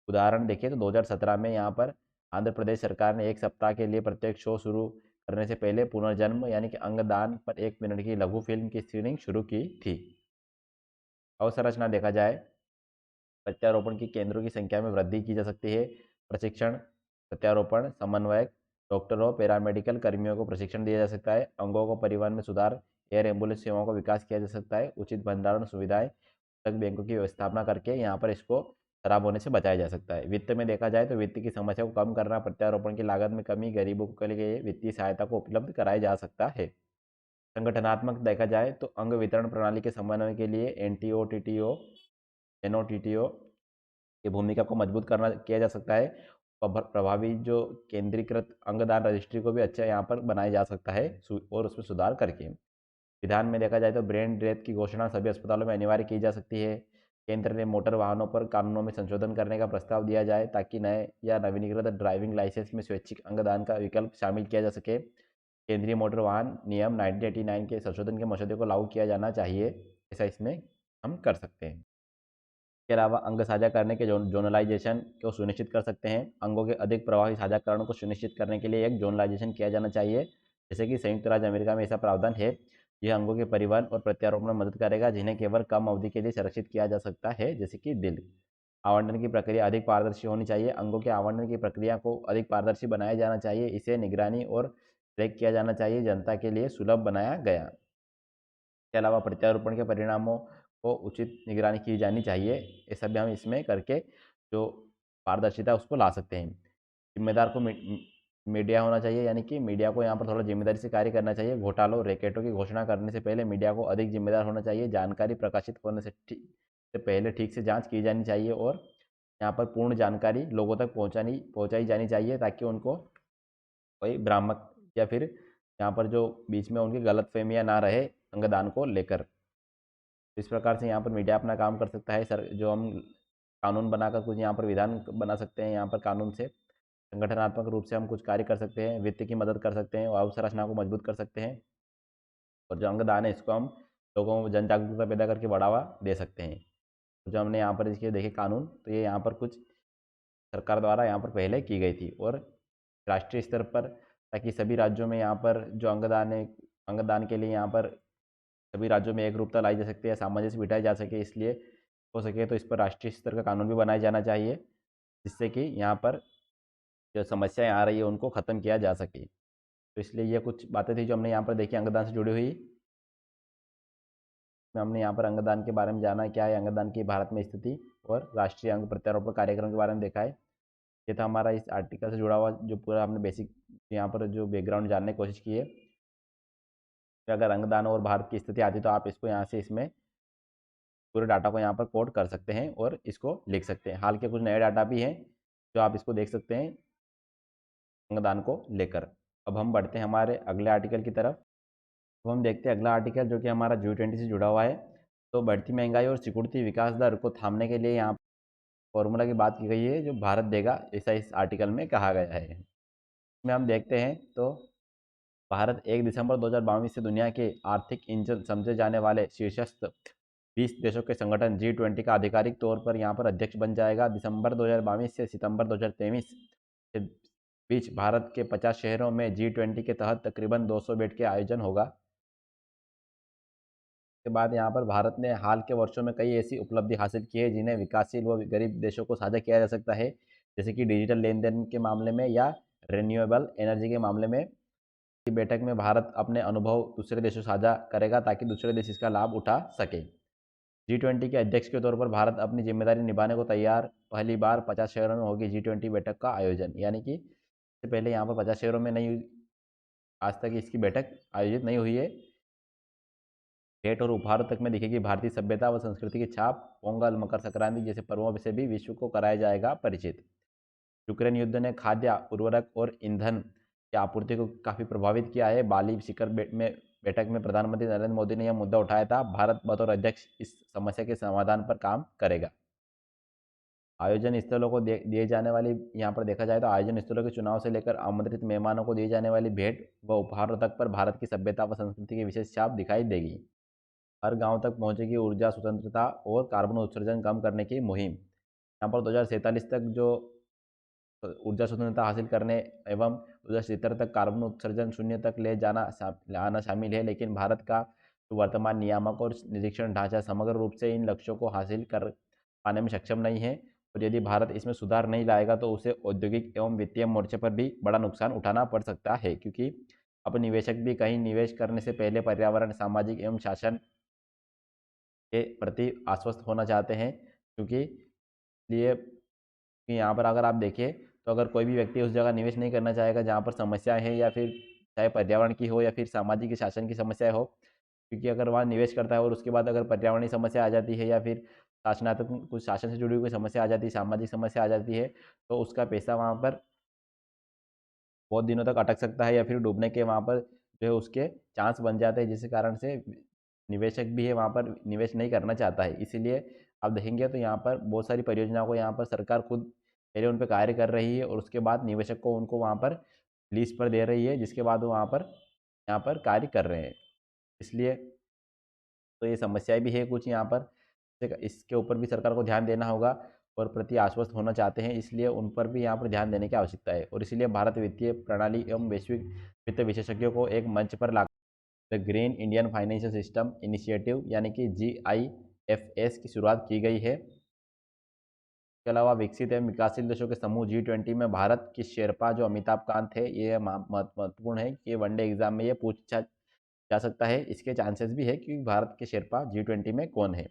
उदाहरण देखिए तो 2017 में यहाँ पर आंध्र प्रदेश सरकार ने 1 सप्ताह के लिए प्रत्येक शो शुरू करने से पहले पुनर्जन्म यानी कि अंगदान पर 1 मिनट की लघु फिल्म की स्क्रीनिंग शुरू की थी। अवसंरचना देखा जाए, प्रत्यारोपण की केंद्रों की संख्या में वृद्धि की जा सकती है। प्रशिक्षण, प्रत्यारोपण समन्वयक, डॉक्टरों, पैरामेडिकल कर्मियों को प्रशिक्षण दिया जा सकता है। अंगों को परिवहन में सुधार, एयर एम्बुलेंस सेवाओं का विकास किया जा सकता है। उचित भंडारण सुविधाएं, तक बैंकों की व्यवस्थापना करके यहाँ पर इसको खराब होने से बचाया जा सकता है। वित्त में देखा जाए तो वित्त की समस्या को कम करना, प्रत्यारोपण की लागत में कमी, गरीबों के लिए वित्तीय सहायता को उपलब्ध कराया जा सकता है। संगठनात्मक देखा जाए तो अंग वितरण प्रणाली के समन्वय के लिए NTO, NOTTO की भूमिका को मजबूत करना किया जा सकता है। प्रभावी जो केंद्रीकृत अंगदान रजिस्ट्री को भी अच्छा यहाँ पर बनाया जा सकता है और उसमें सुधार करके। विधान में देखा जाए तो ब्रेन डेथ की घोषणा सभी अस्पतालों में अनिवार्य की जा सकती है। केंद्र ने मोटर वाहनों पर कानूनों में संशोधन करने का प्रस्ताव दिया जाए ताकि नए या नवीनीकृत ड्राइविंग लाइसेंस में स्वैच्छिक अंगदान का विकल्प शामिल किया जा सके। केंद्रीय मोटर वाहन नियम 1989 के संशोधन के मसौदे को लागू किया जाना चाहिए, ऐसा इसमें हम कर सकते हैं। इसके अलावा अंग साझा करने के जोनलाइजेशन को सुनिश्चित कर सकते हैं। अंगों के अधिक प्रभावी साझाकरण को सुनिश्चित करने के लिए एक जोनलाइजेशन किया जाना चाहिए, जैसे कि संयुक्त राज्य अमेरिका में ऐसा प्रावधान है। यह अंगों के परिवहन और प्रत्यारोपण में मदद करेगा जिन्हें केवल कम अवधि के लिए संरक्षित किया जा सकता है, जैसे कि दिल। आवंटन की प्रक्रिया अधिक पारदर्शी होनी चाहिए। अंगों के आवंटन की प्रक्रिया को अधिक पारदर्शी बनाया जाना चाहिए। इसे निगरानी और ट्रैक किया जाना चाहिए, जनता के लिए सुलभ बनाया गया। इसके अलावा प्रत्यारोपण के परिणामों को उचित निगरानी की जानी चाहिए। ये सब भी हम इसमें करके जो पारदर्शिता उसको ला सकते हैं। जिम्मेदार को मीडिया होना चाहिए, यानी कि मीडिया को यहाँ पर थोड़ा जिम्मेदारी से कार्य करना चाहिए। घोटालों रैकेटों की घोषणा करने से पहले मीडिया को अधिक जिम्मेदार होना चाहिए। जानकारी प्रकाशित होने से पहले ठीक से जांच की जानी चाहिए और यहाँ पर पूर्ण जानकारी लोगों तक पहुँचाई जानी चाहिए ताकि उनको कोई भ्रामक या फिर यहाँ पर जो बीच में उनकी गलतफहमियाँ ना रहे अंगदान को लेकर। इस प्रकार से यहाँ पर मीडिया अपना काम कर सकता है। सर जो हम कानून बनाकर कुछ यहाँ पर विधान बना सकते हैं, यहाँ पर कानून से संगठनात्मक रूप से हम कुछ कार्य कर सकते हैं, वित्त की मदद कर सकते हैं और अवसंरचना को मजबूत कर सकते हैं। और जो अंगदान है इसको हम लोगों में जन जागरूकता पैदा करके बढ़ावा दे सकते हैं। तो जो हमने यहाँ पर इसके देखे कानून, तो ये यहाँ पर कुछ सरकार द्वारा यहाँ पर पहले की गई थी और राष्ट्रीय स्तर पर, ताकि सभी राज्यों में यहाँ पर जो अंगदान है, अंगदान के लिए यहाँ पर सभी राज्यों में एक रूपता लाई जा सकती है, सामंजस्य बिठाई जा सके। इसलिए हो सके तो इस पर राष्ट्रीय स्तर का कानून भी बनाया जाना चाहिए, जिससे कि यहाँ पर जो समस्याएं आ रही है उनको ख़त्म किया जा सके। तो इसलिए ये कुछ बातें थी जो हमने यहाँ पर देखी अंगदान से जुड़ी हुई। हमने यहाँ पर अंगदान के बारे में जाना, क्या है अंगदान की भारत में स्थिति, और राष्ट्रीय अंग प्रत्यारोपण कार्यक्रम के बारे में देखा है। ये था हमारा इस आर्टिकल से जुड़ा हुआ जो पूरा हमने बेसिक यहाँ पर जो बैकग्राउंड जानने की कोशिश की है। अगर अंगदान और भारत की स्थिति आती तो आप इसको यहाँ से इसमें पूरे डाटा को यहाँ पर कोड कर सकते हैं और इसको लिख सकते हैं। हाल के कुछ नए डाटा भी हैं जो आप इसको देख सकते हैं अंगदान को लेकर। अब हम बढ़ते हैं हमारे अगले आर्टिकल की तरफ। अब हम देखते हैं अगला आर्टिकल जो कि हमारा G20 से जुड़ा हुआ है। तो बढ़ती महंगाई और सिकुड़ती विकास दर को थामने के लिए यहाँ फॉर्मूला की बात की गई है जो भारत देगा, ऐसा इस आर्टिकल में कहा गया है। इसमें हम देखते हैं तो भारत 1 दिसंबर 2022 से दुनिया के आर्थिक इंजन समझे जाने वाले शीर्षस्थ 20 देशों के संगठन G20 का आधिकारिक तौर पर यहाँ पर अध्यक्ष बन जाएगा। दिसंबर 2022 से सितंबर 2023 के बीच भारत के 50 शहरों में G20 के तहत तकरीबन 200 बैठक के आयोजन होगा। के बाद यहाँ पर भारत ने हाल के वर्षों में कई ऐसी उपलब्धि हासिल की है जिन्हें विकासशील व गरीब देशों को साझा किया जा सकता है, जैसे कि डिजिटल लेन देन के मामले में या रिन्यूएबल एनर्जी के मामले में। की बैठक में भारत अपने अनुभव दूसरे देशों से साझा करेगा ताकि दूसरे देश इसका लाभ उठा सके। G20 के अध्यक्ष के तौर पर भारत अपनी जिम्मेदारी निभाने को तैयार। पहली बार 50 शहरों में होगी G20 बैठक का आयोजन, यानी कि इससे पहले यहाँ पर 50 शहरों में नहीं, आज तक इसकी बैठक आयोजित नहीं हुई है। भेंट और उपहारों तक में दिखेगी भारतीय सभ्यता व संस्कृति की छाप। पोंगल, मकर संक्रांति जैसे पर्वों से भी विश्व को कराया जाएगा परिचित। यूक्रेन युद्ध ने खाद्य, उर्वरक और ईंधन की आपूर्ति को काफ़ी प्रभावित किया है। बाली शिखर बैठक में प्रधानमंत्री नरेंद्र मोदी ने यह मुद्दा उठाया था। भारत बतौर अध्यक्ष इस समस्या के समाधान पर काम करेगा। आयोजन स्थलों को दिए जाने वाली, यहाँ पर देखा जाए तो आयोजन स्थलों के चुनाव से लेकर आमंत्रित मेहमानों को दिए जाने वाली भेंट व उपहारों तक पर भारत की सभ्यता व संस्कृति की विशेष छाप दिखाई देगी। हर गांव तक पहुंचेगी ऊर्जा स्वतंत्रता और कार्बन उत्सर्जन कम करने की मुहिम। यहाँ पर 2047 तक जो ऊर्जा स्वतंत्रता हासिल करने एवं 2070 तक कार्बन उत्सर्जन शून्य तक ले जाना लाना शामिल है, लेकिन भारत का जो वर्तमान नियामक और निरीक्षण ढांचा समग्र रूप से इन लक्ष्यों को हासिल कर पाने में सक्षम नहीं है। और यदि भारत इसमें सुधार नहीं लाएगा तो उसे औद्योगिक एवं वित्तीय मोर्चे पर भी बड़ा नुकसान उठाना पड़ सकता है, क्योंकि अब निवेशक भी कहीं निवेश करने से पहले पर्यावरण, सामाजिक एवं शासन के प्रति आश्वस्त होना चाहते हैं। क्योंकि लिए कि यहाँ पर अगर आप देखें तो अगर कोई भी व्यक्ति उस जगह निवेश नहीं करना चाहेगा जहाँ पर समस्याएं हैं, या फिर चाहे पर्यावरण की हो या फिर सामाजिक शासन की समस्या हो, क्योंकि अगर वहाँ निवेश करता है और उसके बाद अगर पर्यावरणीय समस्या आ जाती है या फिर शासनात्मक कुछ शासन से जुड़ी हुई समस्या आ जाती है, सामाजिक समस्या आ जाती है, तो उसका पैसा वहाँ पर बहुत दिनों तक अटक सकता है या फिर डूबने के वहाँ पर जो है उसके चांस बन जाते हैं, जिस कारण से निवेशक भी है वहाँ पर निवेश नहीं करना चाहता है। इसीलिए आप देखेंगे तो यहाँ पर बहुत सारी परियोजनाओं को यहाँ पर सरकार खुद पहले उन पर कार्य कर रही है और उसके बाद निवेशक को उनको वहाँ पर लीज पर दे रही है, जिसके बाद वो वहाँ पर कार्य कर रहे हैं। इसलिए तो ये समस्याएं भी है कुछ यहाँ पर, इसके ऊपर भी सरकार को ध्यान देना होगा और प्रति आश्वस्त होना चाहते हैं, इसलिए उन पर भी यहाँ पर ध्यान देने की आवश्यकता है। और इसलिए भारत वित्तीय प्रणाली एवं वैश्विक वित्त विशेषज्ञों को एक मंच पर ला the Green Indian Financial System Initiative यानी कि GIFS की शुरुआत की गई है। इसके अलावा विकसित एवं विकासशील देशों के समूह G20 में भारत की शेरपा जो अमिताभ कांत है, ये महत्वपूर्ण है कि वनडे एग्जाम में ये पूछा जा सकता है। इसके चांसेस भी है कि भारत के शेरपा G20 में कौन है।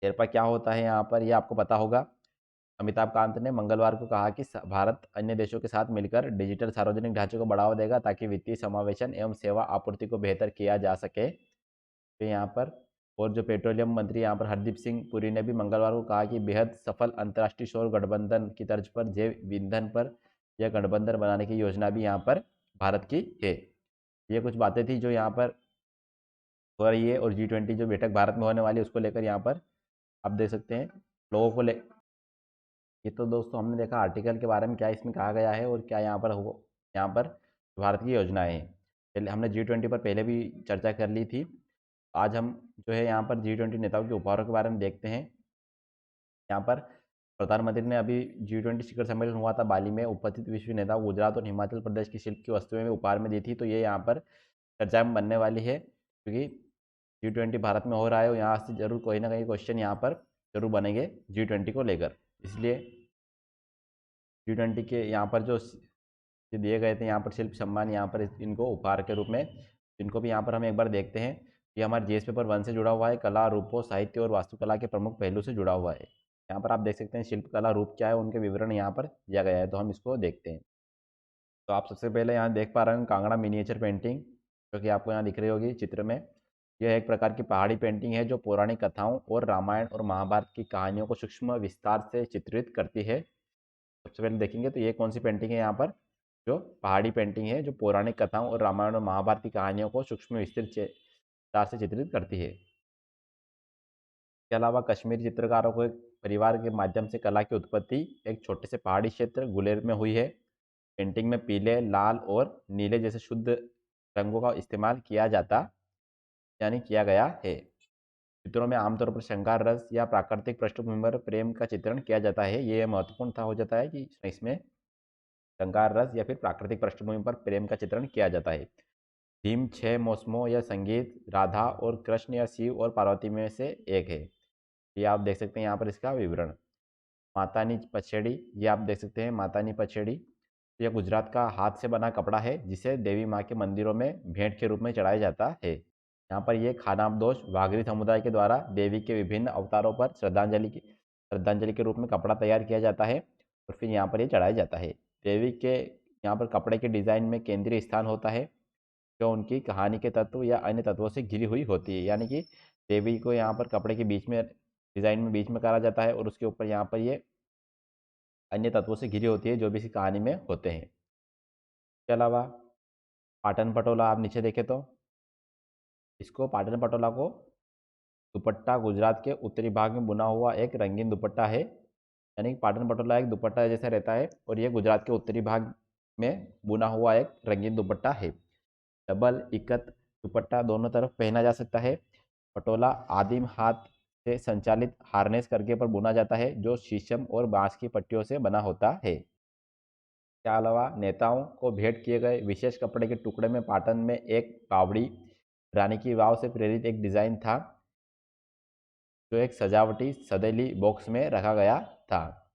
शेरपा क्या होता है यहाँ पर ये आपको पता होगा। अमिताभ कांत ने मंगलवार को कहा कि भारत अन्य देशों के साथ मिलकर डिजिटल सार्वजनिक ढांचे को बढ़ावा देगा ताकि वित्तीय समावेशन एवं सेवा आपूर्ति को बेहतर किया जा सके। तो यहाँ पर और जो पेट्रोलियम मंत्री यहाँ पर हरदीप सिंह पुरी ने भी मंगलवार को कहा कि बेहद सफल अंतर्राष्ट्रीय सौर गठबंधन की तर्ज पर जैव ईंधन पर यह गठबंधन बनाने की योजना भी यहाँ पर भारत की है। ये कुछ बातें थी जो यहाँ पर हो रही है और G20 जो बैठक भारत में होने वाली है उसको लेकर यहाँ पर आप देख सकते हैं लोगों को ले। ये तो दोस्तों हमने देखा आर्टिकल के बारे में क्या इसमें कहा गया है और क्या यहाँ पर हो, यहाँ पर भारत की योजनाएं हैं। पहले हमने G20 पर पहले भी चर्चा कर ली थी। आज हम जो है यहाँ पर G20 नेताओं के उपहारों के बारे में देखते हैं। यहाँ पर प्रधानमंत्री ने अभी G20 शिखर सम्मेलन हुआ था बाली में, उपस्थित विश्व नेताओं गुजरात और हिमाचल प्रदेश की शिल्प की वस्तुएं में उपहार में दी थी। तो ये यहाँ पर चर्चा में बनने वाली है, क्योंकि G20 भारत में हो रहा है और यहाँ से जरूर कोई ना कहीं क्वेश्चन यहाँ पर जरूर बनेंगे G20 को लेकर। इसलिए G20 के यहाँ पर जो दिए गए थे यहाँ पर शिल्प सम्मान, यहाँ पर इनको उपहार के रूप में, इनको भी यहाँ पर हम एक बार देखते हैं। ये हमारे GS पेपर 1 से जुड़ा हुआ है, कला, रूपों, साहित्य और वास्तुकला के प्रमुख पहलू से जुड़ा हुआ है। यहाँ पर आप देख सकते हैं शिल्प कला रूप क्या है, उनके विवरण यहाँ पर दिया गया है, तो हम इसको देखते हैं। तो आप सबसे पहले यहाँ देख पा रहे हैं कांगड़ा मिनिएचर पेंटिंग, जो कि आपको यहाँ दिख रही होगी चित्र में। यह एक प्रकार की पहाड़ी पेंटिंग है जो पौराणिक कथाओं और रामायण और महाभारत की कहानियों को सूक्ष्म विस्तार से चित्रित करती है। सबसे पहले देखेंगे तो ये कौन सी पेंटिंग है यहाँ पर, जो पहाड़ी पेंटिंग है, जो पौराणिक कथाओं और रामायण और महाभारत की कहानियों को सूक्ष्म विस्तार से चित्रित करती है। इसके अलावा कश्मीरी चित्रकारों को एक परिवार के माध्यम से कला की उत्पत्ति एक छोटे से पहाड़ी क्षेत्र गुलेर में हुई है। पेंटिंग में पीले, लाल और नीले जैसे शुद्ध रंगों का इस्तेमाल किया गया है। चित्रों में आमतौर पर श्रृंगार रस या प्राकृतिक पृष्ठभूमि पर प्रेम का चित्रण किया जाता है। ये महत्वपूर्ण था हो जाता है कि इसमें श्रृंगार रस या फिर प्राकृतिक पृष्ठभूमि पर प्रेम का चित्रण किया जाता है। थीम 6 मौसमों या संगीत, राधा और कृष्ण या शिव और पार्वती में से एक है। ये आप देख सकते हैं यहाँ पर इसका विवरण। मातानी पछेड़ी, ये आप देख सकते हैं मातानी पछेड़ी, यह गुजरात का हाथ से बना कपड़ा है जिसे देवी माँ के मंदिरों में भेंट के रूप में चढ़ाया जाता है। यहाँ पर यह खानाबदोश वाघरी समुदाय के द्वारा देवी के विभिन्न अवतारों पर श्रद्धांजलि के रूप में कपड़ा तैयार किया जाता है और फिर यहाँ पर ये चढ़ाया जाता है। देवी के यहाँ पर कपड़े के डिज़ाइन में केंद्रीय स्थान होता है जो उनकी कहानी के तत्व या अन्य तत्वों से घिरी हुई होती है। यानी कि देवी को यहाँ पर कपड़े के बीच में, डिज़ाइन में बीच में करा जाता है और उसके ऊपर यहाँ पर ये अन्य तत्वों से घिरी होती है जो भी इस कहानी में होते हैं। इसके अलावा पाटन पटोला आप नीचे देखें तो इसको पाटन पटोला को दुपट्टा गुजरात के उत्तरी भाग में बुना हुआ एक रंगीन दुपट्टा है। यानी कि पाटन पटोला एक दुपट्टा जैसा रहता है और ये गुजरात के उत्तरी भाग में बुना हुआ एक रंगीन दुपट्टा है। डबल इकत दुपट्टा दोनों तरफ पहना जा सकता है। पटोला आदिम हाथ से संचालित हार्नेस करके पर बुना जाता है जो शीशम और बांस की पट्टियों से बना होता है। इसके अलावा नेताओं को भेंट किए गए विशेष कपड़े के टुकड़े में पाटन में एक बावड़ी रानी की वाव से प्रेरित एक डिज़ाइन था जो एक सजावटी सदेली बॉक्स में रखा गया था।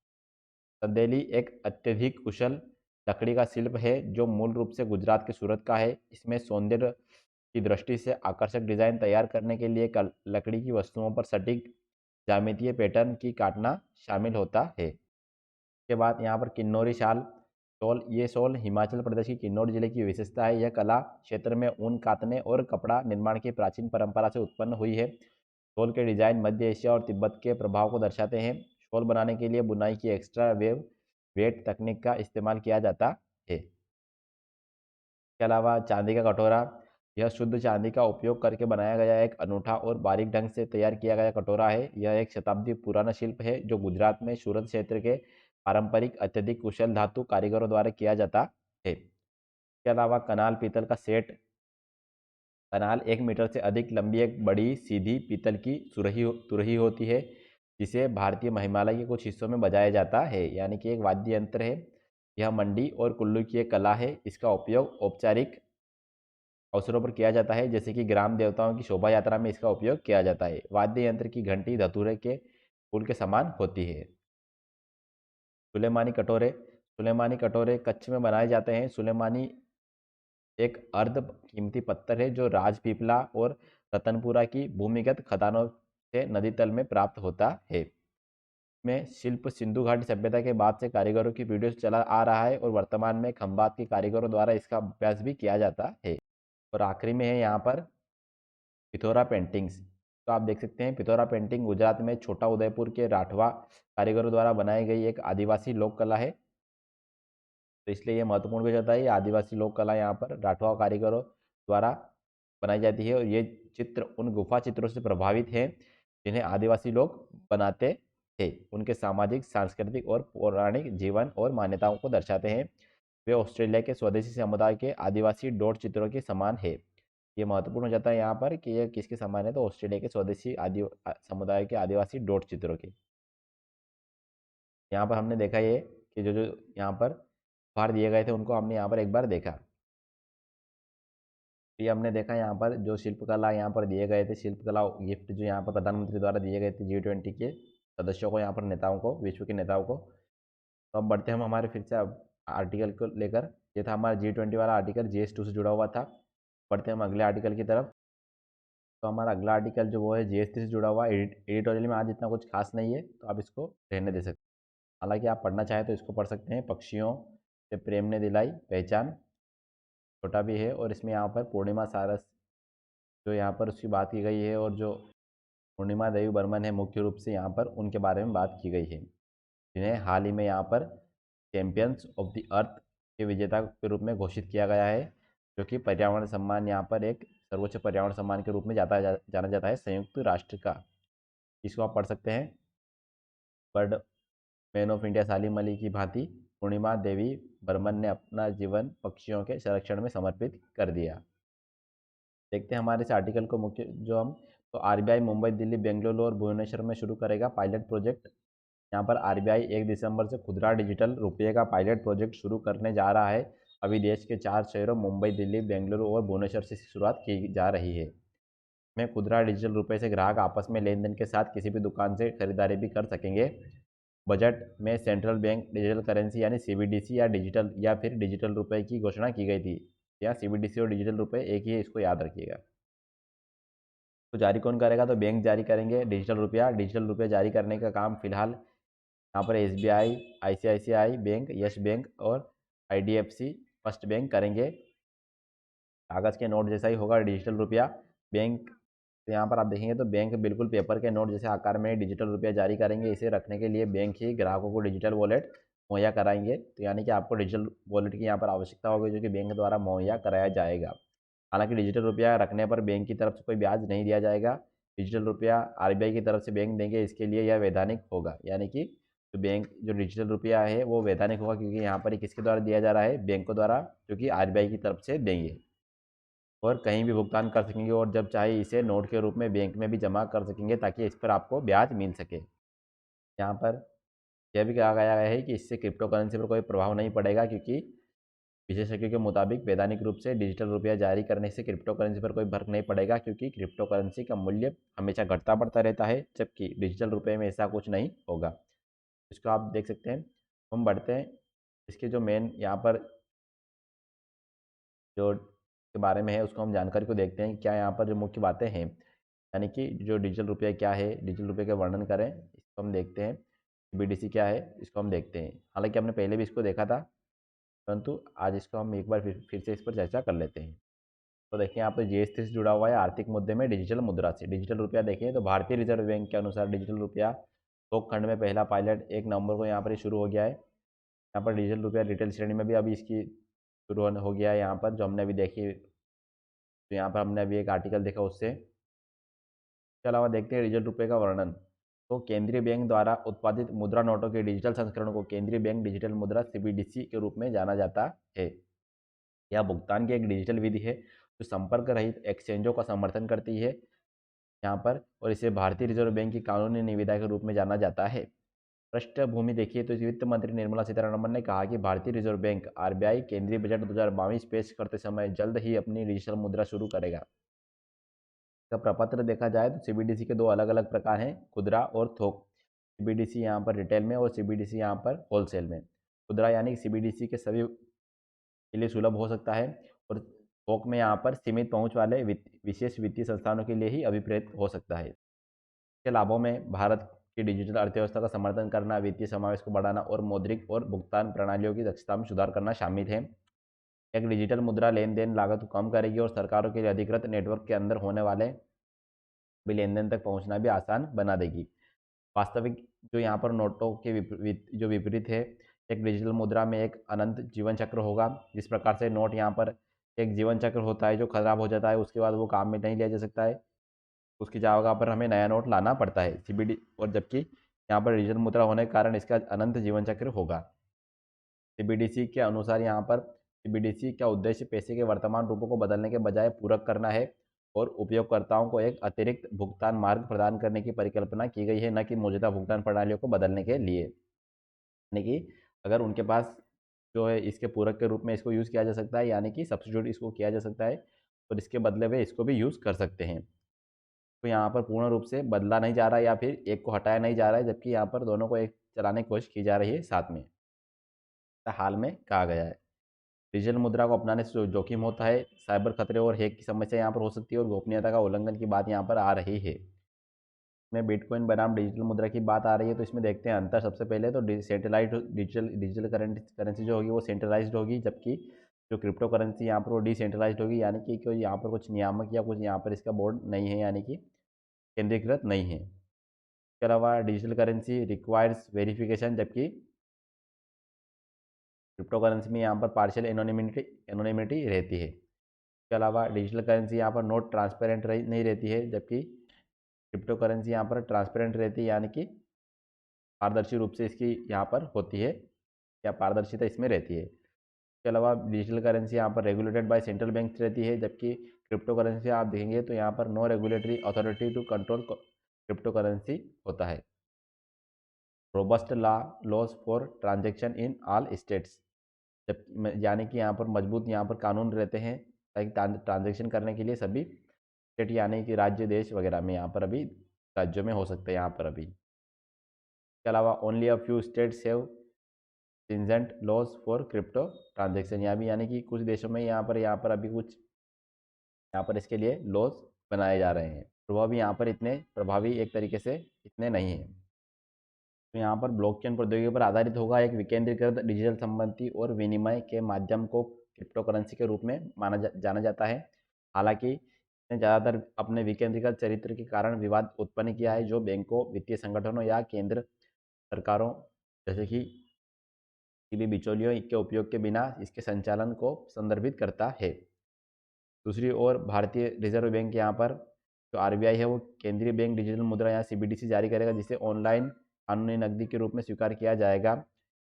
सदेली एक अत्यधिक कुशल लकड़ी का शिल्प है जो मूल रूप से गुजरात के सूरत का है। इसमें सौंदर्य की दृष्टि से आकर्षक डिज़ाइन तैयार करने के लिए लकड़ी की वस्तुओं पर सटीक ज्यामितीय पैटर्न की काटना शामिल होता है। इसके बाद यहाँ पर किन्नौरी शॉल, ये शॉल हिमाचल प्रदेश की किन्नौर जिले की विशेषता है। यह कला क्षेत्र में ऊन कातने और कपड़ा निर्माण की प्राचीन परंपरा से उत्पन्न हुई है। शॉल के डिजाइन मध्य एशिया और तिब्बत के प्रभाव को दर्शाते हैं। शॉल बनाने के लिए बुनाई की एक्स्ट्रा वेट तकनीक का इस्तेमाल किया जाता है। इसके अलावा चांदी का कटोरा, यह शुद्ध चांदी का उपयोग करके बनाया गया एक अनूठा और बारीक ढंग से तैयार किया गया कटोरा है। यह एक शताब्दी पुराना शिल्प है जो गुजरात में सूरत क्षेत्र के पारंपरिक अत्यधिक कुशल धातु कारीगरों द्वारा किया जाता है। इसके अलावा कनाल पीतल का सेट, कनाल 1 मीटर से अधिक लंबी एक बड़ी सीधी पीतल की तुरही होती है जिसे भारतीय हिमालय के कुछ हिस्सों में बजाया जाता है। यानी कि एक वाद्य यंत्र है। यह मंडी और कुल्लू की एक कला है। इसका उपयोग औपचारिक अवसरों पर किया जाता है जैसे कि ग्राम देवताओं की शोभा यात्रा में इसका उपयोग किया जाता है। वाद्य यंत्र की घंटी धतूरे के फूल के समान होती है। सुलेमानी कटोरे कच्छ में बनाए जाते हैं। सुलेमानी एक अर्ध कीमती पत्थर है जो राजपीपला और रतनपुरा की भूमिगत खदानों से नदी तल में प्राप्त होता है। में शिल्प सिंधु घाटी सभ्यता के बाद से कारीगरों की पीढ़ियों से चला आ रहा है और वर्तमान में खंबात के कारीगरों द्वारा इसका अभ्यास भी किया जाता है। और आखिरी में है यहाँ पर पिथौरा पेंटिंग्स। तो आप देख सकते हैं पिथौरा पेंटिंग गुजरात में छोटा उदयपुर के राठवा कारीगरों द्वारा बनाई गई एक आदिवासी लोक कला है। तो इसलिए ये महत्वपूर्ण भी हो जाता है। ये आदिवासी लोक कला यहाँ पर राठवा कारीगरों द्वारा बनाई जाती है और ये चित्र उन गुफा चित्रों से प्रभावित हैं जिन्हें आदिवासी लोग बनाते थे। उनके सामाजिक, सांस्कृतिक और पौराणिक जीवन और मान्यताओं को दर्शाते हैं। वे ऑस्ट्रेलिया के स्वदेशी समुदाय के आदिवासी डॉट चित्रों के समान है। ये महत्वपूर्ण हो जाता है यहाँ पर कि ये किसके समान है, तो ऑस्ट्रेलिया के स्वदेशी समुदाय के आदिवासी डॉट चित्रों के। यहाँ पर हमने देखा ये कि जो जो यहाँ पर उपहार दिए गए थे उनको हमने यहाँ पर एक बार देखा। ये हमने देखा यहाँ पर जो शिल्पकला यहाँ पर दिए गए थे, शिल्पकला गिफ्ट जो यहाँ पर प्रधानमंत्री द्वारा दिए गए थे G20 के सदस्यों को, यहाँ पर नेताओं को, विश्व के नेताओं को। तो अब बढ़ते हम हमारे फिर से आर्टिकल को लेकर। ये था हमारा G20 वाला आर्टिकल, GS2 से जुड़ा हुआ था। बढ़ते हम अगले आर्टिकल की तरफ। तो हमारा अगला आर्टिकल जो वो है GS3 से जुड़ा हुआ। एडिटोरियल में आज इतना कुछ खास नहीं है तो आप इसको रहने दे सकते हैं। हालांकि आप पढ़ना चाहें तो इसको पढ़ सकते हैं। पक्षियों से प्रेम ने दिलाई पहचान, छोटा भी है और इसमें यहाँ पर पूर्णिमा सारस जो यहाँ पर उसकी बात की गई है और जो पूर्णिमा देवी बर्मन है मुख्य रूप से यहाँ पर उनके बारे में बात की गई है जिन्हें हाल ही में यहाँ पर चैंपियंस ऑफ द अर्थ के विजेता के रूप में घोषित किया गया है, जो कि पर्यावरण सम्मान यहाँ पर एक सर्वोच्च पर्यावरण सम्मान के रूप में जाना जाता है संयुक्त राष्ट्र का। इसको आप पढ़ सकते हैं। बर्ड मैन ऑफ इंडिया सालिम अली की भांति पूर्णिमा देवी बर्मन ने अपना जीवन पक्षियों के संरक्षण में समर्पित कर दिया। देखते हैं हमारे इस आर्टिकल को मुख्य जो हम तो आरबीआई मुंबई, दिल्ली, बेंगलुरु और भुवनेश्वर में शुरू करेगा पायलट प्रोजेक्ट। यहाँ पर आरबीआई 1 दिसंबर से खुदरा डिजिटल रुपये का पायलट प्रोजेक्ट शुरू करने जा रहा है। अभी देश के 4 शहरों मुंबई, दिल्ली, बेंगलुरु और भुवनेश्वर से शुरुआत की जा रही है। में खुदरा डिजिटल रुपये से ग्राहक आपस में लेन देन के साथ किसी भी दुकान से खरीदारी भी कर सकेंगे। बजट में सेंट्रल बैंक डिजिटल करेंसी यानी सीबीडीसी या डिजिटल रुपये की घोषणा की गई थी। यहाँ सीबीडीसी और डिजिटल रुपये एक ही है, इसको याद रखिएगा। तो जारी कौन करेगा? तो बैंक जारी करेंगे डिजिटल रुपया जारी करने का काम फिलहाल यहाँ पर SBI, ICICI bank, yes bank और आईडीएफसी फर्स्ट बैंक करेंगे। कागज़ के नोट जैसा ही होगा डिजिटल रुपया। बैंक तो यहाँ पर आप देखेंगे तो बैंक बिल्कुल पेपर के नोट जैसे आकार में डिजिटल रुपया जारी करेंगे। इसे रखने के लिए बैंक ही ग्राहकों को डिजिटल वॉलेट मुहैया कराएंगे। तो यानी कि आपको डिजिटल वॉलेट की यहाँ पर आवश्यकता होगी, जो कि बैंक द्वारा मुहैया कराया जाएगा। हालांकि डिजिटल रुपया रखने पर बैंक की तरफ से कोई ब्याज नहीं दिया जाएगा। डिजिटल रुपया आरबीआई की तरफ से बैंक देंगे, इसके लिए यह वैधानिक होगा। यानी कि जो डिजिटल रुपया है वो वैधानिक होगा, क्योंकि यहाँ पर किसके द्वारा दिया जा रहा है? बैंकों द्वारा, जो कि आरबीआई की तरफ से देंगे और कहीं भी भुगतान कर सकेंगे और जब चाहे इसे नोट के रूप में बैंक में भी जमा कर सकेंगे, ताकि इस पर आपको ब्याज मिल सके। यहाँ पर यह भी कहा गया है कि इससे क्रिप्टो करेंसी पर कोई प्रभाव नहीं पड़ेगा, क्योंकि विशेषज्ञों के मुताबिक वैधानिक रूप से डिजिटल रुपया जारी करने से क्रिप्टो करेंसी पर कोई फर्क नहीं पड़ेगा, क्योंकि क्रिप्टो करेंसी का मूल्य हमेशा घटता बढ़ता रहता है, जबकि डिजिटल रुपये में ऐसा कुछ नहीं होगा। इसको आप देख सकते हैं। हम बढ़ते हैं इसके जो मेन यहाँ पर जो के बारे में है उसको हम जानकारी को देखते हैं। क्या यहाँ पर जो मुख्य बातें हैं, यानी कि जो डिजिटल रुपया क्या है, डिजिटल रुपये का वर्णन करें, इसको हम देखते हैं। बीडीसी क्या है, इसको हम देखते हैं। हालांकि हमने पहले भी इसको देखा था, परंतु आज इसको हम एक बार फिर से इस पर चर्चा कर लेते हैं। तो देखिए यहाँ पर जीएसटी से जुड़ा हुआ है आर्थिक मुद्दे में डिजिटल मुद्रा से। डिजिटल रुपया देखें तो भारतीय रिजर्व बैंक के अनुसार डिजिटल रुपया थोक खंड में पहला पायलट 1 नवंबर को यहाँ पर शुरू हो गया है। यहाँ पर डिजिटल रुपया रिटेल श्रेणी में भी अभी इसकी शुरू हो गया है। यहाँ पर जो हमने अभी देखी, तो यहाँ पर हमने अभी एक आर्टिकल देखा उससे। इसके अलावा देखते हैं डिजिटल रुपये का वर्णन। तो केंद्रीय बैंक द्वारा उत्पादित मुद्रा नोटों के डिजिटल संस्करण को केंद्रीय बैंक डिजिटल मुद्रा सीबीडीसी के रूप में जाना जाता है। यह भुगतान की एक डिजिटल विधि है जो संपर्क रहित एक्सचेंजों का समर्थन करती है यहाँ पर, और इसे भारतीय रिजर्व बैंक की कानूनी निविदा के रूप में जाना जाता है। पृष्ठभूमि देखिए तो वित्त मंत्री निर्मला सीतारमण ने कहा कि भारतीय रिजर्व बैंक आरबीआई केंद्रीय बजट 2022 पेश करते समय जल्द ही अपनी डिजिटल मुद्रा शुरू करेगा। इसका प्रपत्र देखा जाए तो सीबीडीसी के 2 अलग अलग प्रकार हैं, खुदरा और थोक। सीबीडीसी यहाँ पर रिटेल में और सीबीडीसी यहाँ पर होलसेल में। खुदरा यानी सीबीडीसी के सभी के लिए सुलभ हो सकता है, और थोक में यहाँ पर सीमित पहुँच वाले विशेष वित्तीय संस्थानों के लिए ही अभिप्रेत हो सकता है। इसके लाभों में भारत की डिजिटल अर्थव्यवस्था का समर्थन करना, वित्तीय समावेश को बढ़ाना और मौद्रिक और भुगतान प्रणालियों की दक्षता में सुधार करना शामिल है। एक डिजिटल मुद्रा लेन देन लागत को कम करेगी और सरकारों के अधिकृत नेटवर्क के अंदर होने वाले भी लेन देन तक पहुंचना भी आसान बना देगी। वास्तविक जो यहाँ पर नोटों के जो विपरीत है, एक डिजिटल मुद्रा में एक अनंत जीवन चक्र होगा। जिस प्रकार से नोट यहाँ पर एक जीवन चक्र होता है जो खराब हो जाता है, उसके बाद वो काम में नहीं लिया जा सकता है, उसकी जगह पर हमें नया नोट लाना पड़ता है सीबीडी, और जबकि यहाँ पर डिजिटल मुद्रा होने के कारण इसका अनंत जीवन चक्र होगा। सीबीडीसी के अनुसार यहाँ पर सीबीडीसी का उद्देश्य पैसे के वर्तमान रूपों को बदलने के बजाय पूरक करना है और उपयोगकर्ताओं को एक अतिरिक्त भुगतान मार्ग प्रदान करने की परिकल्पना की गई है, न कि मौजूदा भुगतान प्रणालियों को बदलने के लिए। यानी कि अगर उनके पास जो है इसके पूरक के रूप में इसको यूज़ किया जा सकता है, यानी कि सब्सिट्यूट इसको किया जा सकता है, और इसके बदले वे इसको भी यूज़ कर सकते हैं। तो यहाँ पर पूर्ण रूप से बदला नहीं जा रहा है या फिर एक को हटाया नहीं जा रहा है, जबकि यहाँ पर दोनों को एक चलाने की कोशिश की जा रही है साथ में, हाल में कहा गया है। डिजिटल मुद्रा को अपनाने से जो जोखिम होता है, साइबर खतरे और हैक की समस्या यहाँ पर हो सकती है, और गोपनीयता का उल्लंघन की बात यहाँ पर आ रही है। इसमें बिटकॉइन बनाम डिजिटल मुद्रा की बात आ रही है, तो इसमें देखते हैं अंतर। सबसे पहले तो सेंट्रलाइज डिजिटल करेंसी जो होगी वो सेंट्रलाइज्ड होगी, जबकि जो क्रिप्टो करेंसी यहाँ पर वो डिसेंट्रलाइज्ड होगी, यानी कि कोई यहाँ पर कुछ नियामक या कुछ यहाँ पर इसका बोर्ड नहीं है, यानी कि केंद्रीकृत नहीं है। इसके अलावा डिजिटल करेंसी रिक्वायर्स वेरिफिकेशन, जबकि क्रिप्टो करेंसी में यहाँ पर पार्शियल एनोनिमिटी रहती है। इसके अलावा डिजिटल करेंसी यहाँ पर नोट ट्रांसपेरेंट नहीं रहती है, जबकि क्रिप्टो करेंसी यहाँ पर ट्रांसपेरेंट रहती है, यानी कि पारदर्शी रूप से इसकी यहाँ पर होती है या पारदर्शिता इसमें रहती है। इसके अलावा डिजिटल करेंसी यहाँ पर रेगुलेटेड बाय सेंट्रल बैंक रहती है, जबकि क्रिप्टो करेंसी आप देखेंगे तो यहाँ पर no regulatory authority to control cryptocurrency होता है। Robust laws for transaction in all states, जब यानी कि यहाँ पर मजबूत यहाँ पर कानून रहते हैं ताकि ट्रांजेक्शन करने के लिए सभी स्टेट यानी कि राज्य देश वगैरह में यहाँ पर अभी राज्यों में हो सकते हैं यहाँ पर अभी। इसके अलावा only a few states have stringent laws for crypto transaction, यहाँ भी यानी कि कुछ देशों में यहाँ पर अभी कुछ यहाँ पर इसके लिए लॉज बनाए जा रहे हैं, तो वह भी यहाँ पर इतने प्रभावी एक तरीके से इतने नहीं हैं। तो यहाँ पर ब्लॉकचेन प्रौद्योगिकी पर आधारित होगा एक विकेंद्रीकृत डिजिटल संपत्ति और विनिमय के माध्यम को क्रिप्टो करेंसी के रूप में जाना जाता है। हालांकि इसने ज़्यादातर अपने विकेंद्रीकृत चरित्र के कारण विवाद उत्पन्न किया है, जो बैंकों, वित्तीय संगठनों या केंद्र सरकारों जैसे कि किसी भी बिचौलियों के उपयोग के बिना इसके संचालन को संदर्भित करता है। दूसरी ओर भारतीय रिजर्व बैंक यहाँ पर जो आरबीआई है वो केंद्रीय बैंक डिजिटल मुद्रा या सीबीडीसी जारी करेगा, जिसे ऑनलाइन कानूनी नकदी के रूप में स्वीकार किया जाएगा।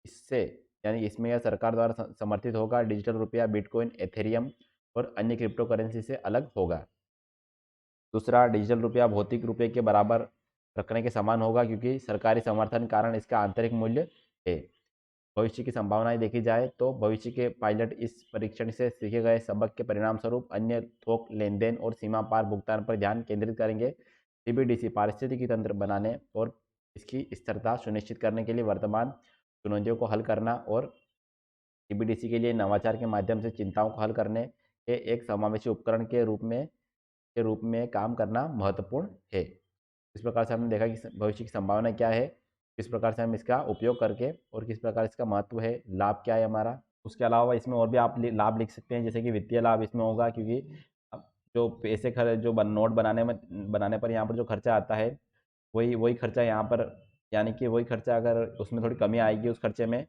इससे यानी इसमें यह सरकार द्वारा समर्थित होगा। डिजिटल रुपया बिटकॉइन, एथेरियम और अन्य क्रिप्टो करेंसी से अलग होगा। दूसरा, डिजिटल रुपया भौतिक रुपये के बराबर रखने के समान होगा, क्योंकि सरकारी समर्थन कारण इसका आंतरिक मूल्य है। भविष्य की संभावनाएं देखी जाए तो भविष्य के पायलट इस परीक्षण से सीखे गए सबक के परिणाम स्वरूप अन्य थोक लेनदेन और सीमा पार भुगतान पर ध्यान केंद्रित करेंगे। सीबीडीसी पारिस्थितिकी तंत्र बनाने और इसकी स्थिरता सुनिश्चित करने के लिए वर्तमान चुनौतियों को हल करना और सीबीडीसी के लिए नवाचार के माध्यम से चिंताओं को हल करने के एक समावेशी उपकरण के रूप में काम करना महत्वपूर्ण है। इस प्रकार से हमने देखा कि भविष्य की संभावना क्या है, किस प्रकार से हम इसका उपयोग करके और किस प्रकार इसका महत्व है, लाभ क्या है हमारा। उसके अलावा इसमें और भी आप लाभ लिख सकते हैं, जैसे कि वित्तीय लाभ इसमें होगा, क्योंकि जो पैसे जो नोट बनाने पर यहाँ पर जो खर्चा आता है वही खर्चा यहाँ पर, यानी कि वही खर्चा अगर उसमें थोड़ी कमी आएगी उस खर्चे में।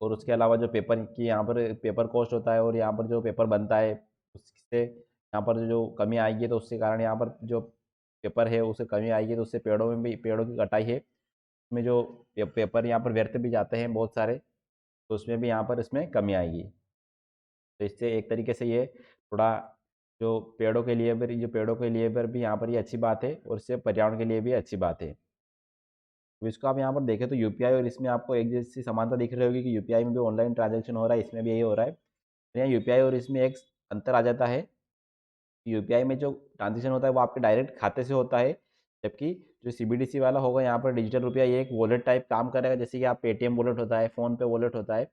और उसके अलावा जो पेपर की यहाँ पर पेपर कॉस्ट होता है और यहाँ पर जो पेपर बनता है उससे यहाँ पर जो कमी आएगी, तो उसके कारण यहाँ पर जो पेपर है उससे कमी आएगी, तो उससे पेड़ों की कटाई है, उसमें जो पेपर यहाँ पर व्यर्थ भी जाते हैं बहुत सारे, तो उसमें भी यहाँ पर इसमें कमी आएगी। तो इससे एक तरीके से ये थोड़ा जो पेड़ों के लिए भी यहाँ पर ये अच्छी बात है और इससे पर्यावरण के लिए भी अच्छी बात है। तो इसको आप यहाँ पर देखें तो यूपीआई और इसमें आपको एक जैसी समानता दिख रही होगी कि यूपीआई में भी ऑनलाइन ट्रांजैक्शन हो रहा है, इसमें भी यही हो रहा है। तो यहाँ यूपीआई और इसमें एक अंतर आ जाता है। यूपीआई में जो ट्रांजेक्शन होता है वो आपके डायरेक्ट खाते से होता है, जबकि जो सीबीडीसी वाला होगा यहाँ पर डिजिटल रुपया, ये एक वॉलेट टाइप काम करेगा। जैसे कि आप पेटीएम वॉलेट होता है, फ़ोन पे वॉलेट होता है,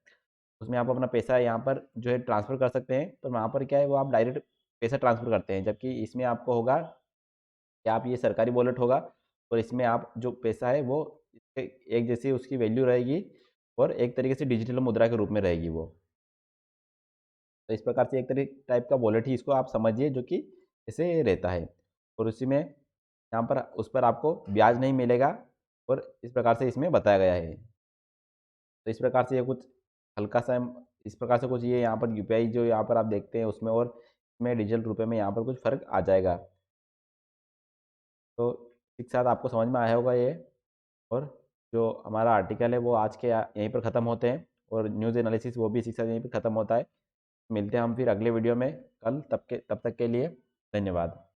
उसमें आप अपना पैसा यहाँ पर जो है ट्रांसफ़र कर सकते हैं। तो वहाँ पर क्या है वो आप डायरेक्ट पैसा ट्रांसफ़र करते हैं, जबकि इसमें आपको होगा कि आप ये सरकारी वॉलेट होगा और इसमें आप जो पैसा है वो एक जैसी उसकी वैल्यू रहेगी और एक तरीके से डिजिटल मुद्रा के रूप में रहेगी वो। तो इस प्रकार से एक टाइप का वॉलेट ही इसको आप समझिए, जो कि ऐसे रहता है और उसी में यहाँ पर उस पर आपको ब्याज नहीं मिलेगा और इस प्रकार से इसमें बताया गया है। तो इस प्रकार से ये कुछ हल्का सा इस प्रकार से कुछ ये यहाँ पर यूपीआई जो यहाँ पर आप देखते हैं उसमें और इसमें डिजिटल रुपये में यहाँ पर कुछ फ़र्क आ जाएगा। तो एक साथ आपको समझ में आया होगा ये। और जो हमारा आर्टिकल है वो आज के यहीं पर ख़त्म होते हैं और न्यूज़ एनालिसिस वो भी इसी के साथ यहीं पर ख़त्म होता है। मिलते हैं हम फिर अगले वीडियो में कल, तब तक के लिए धन्यवाद।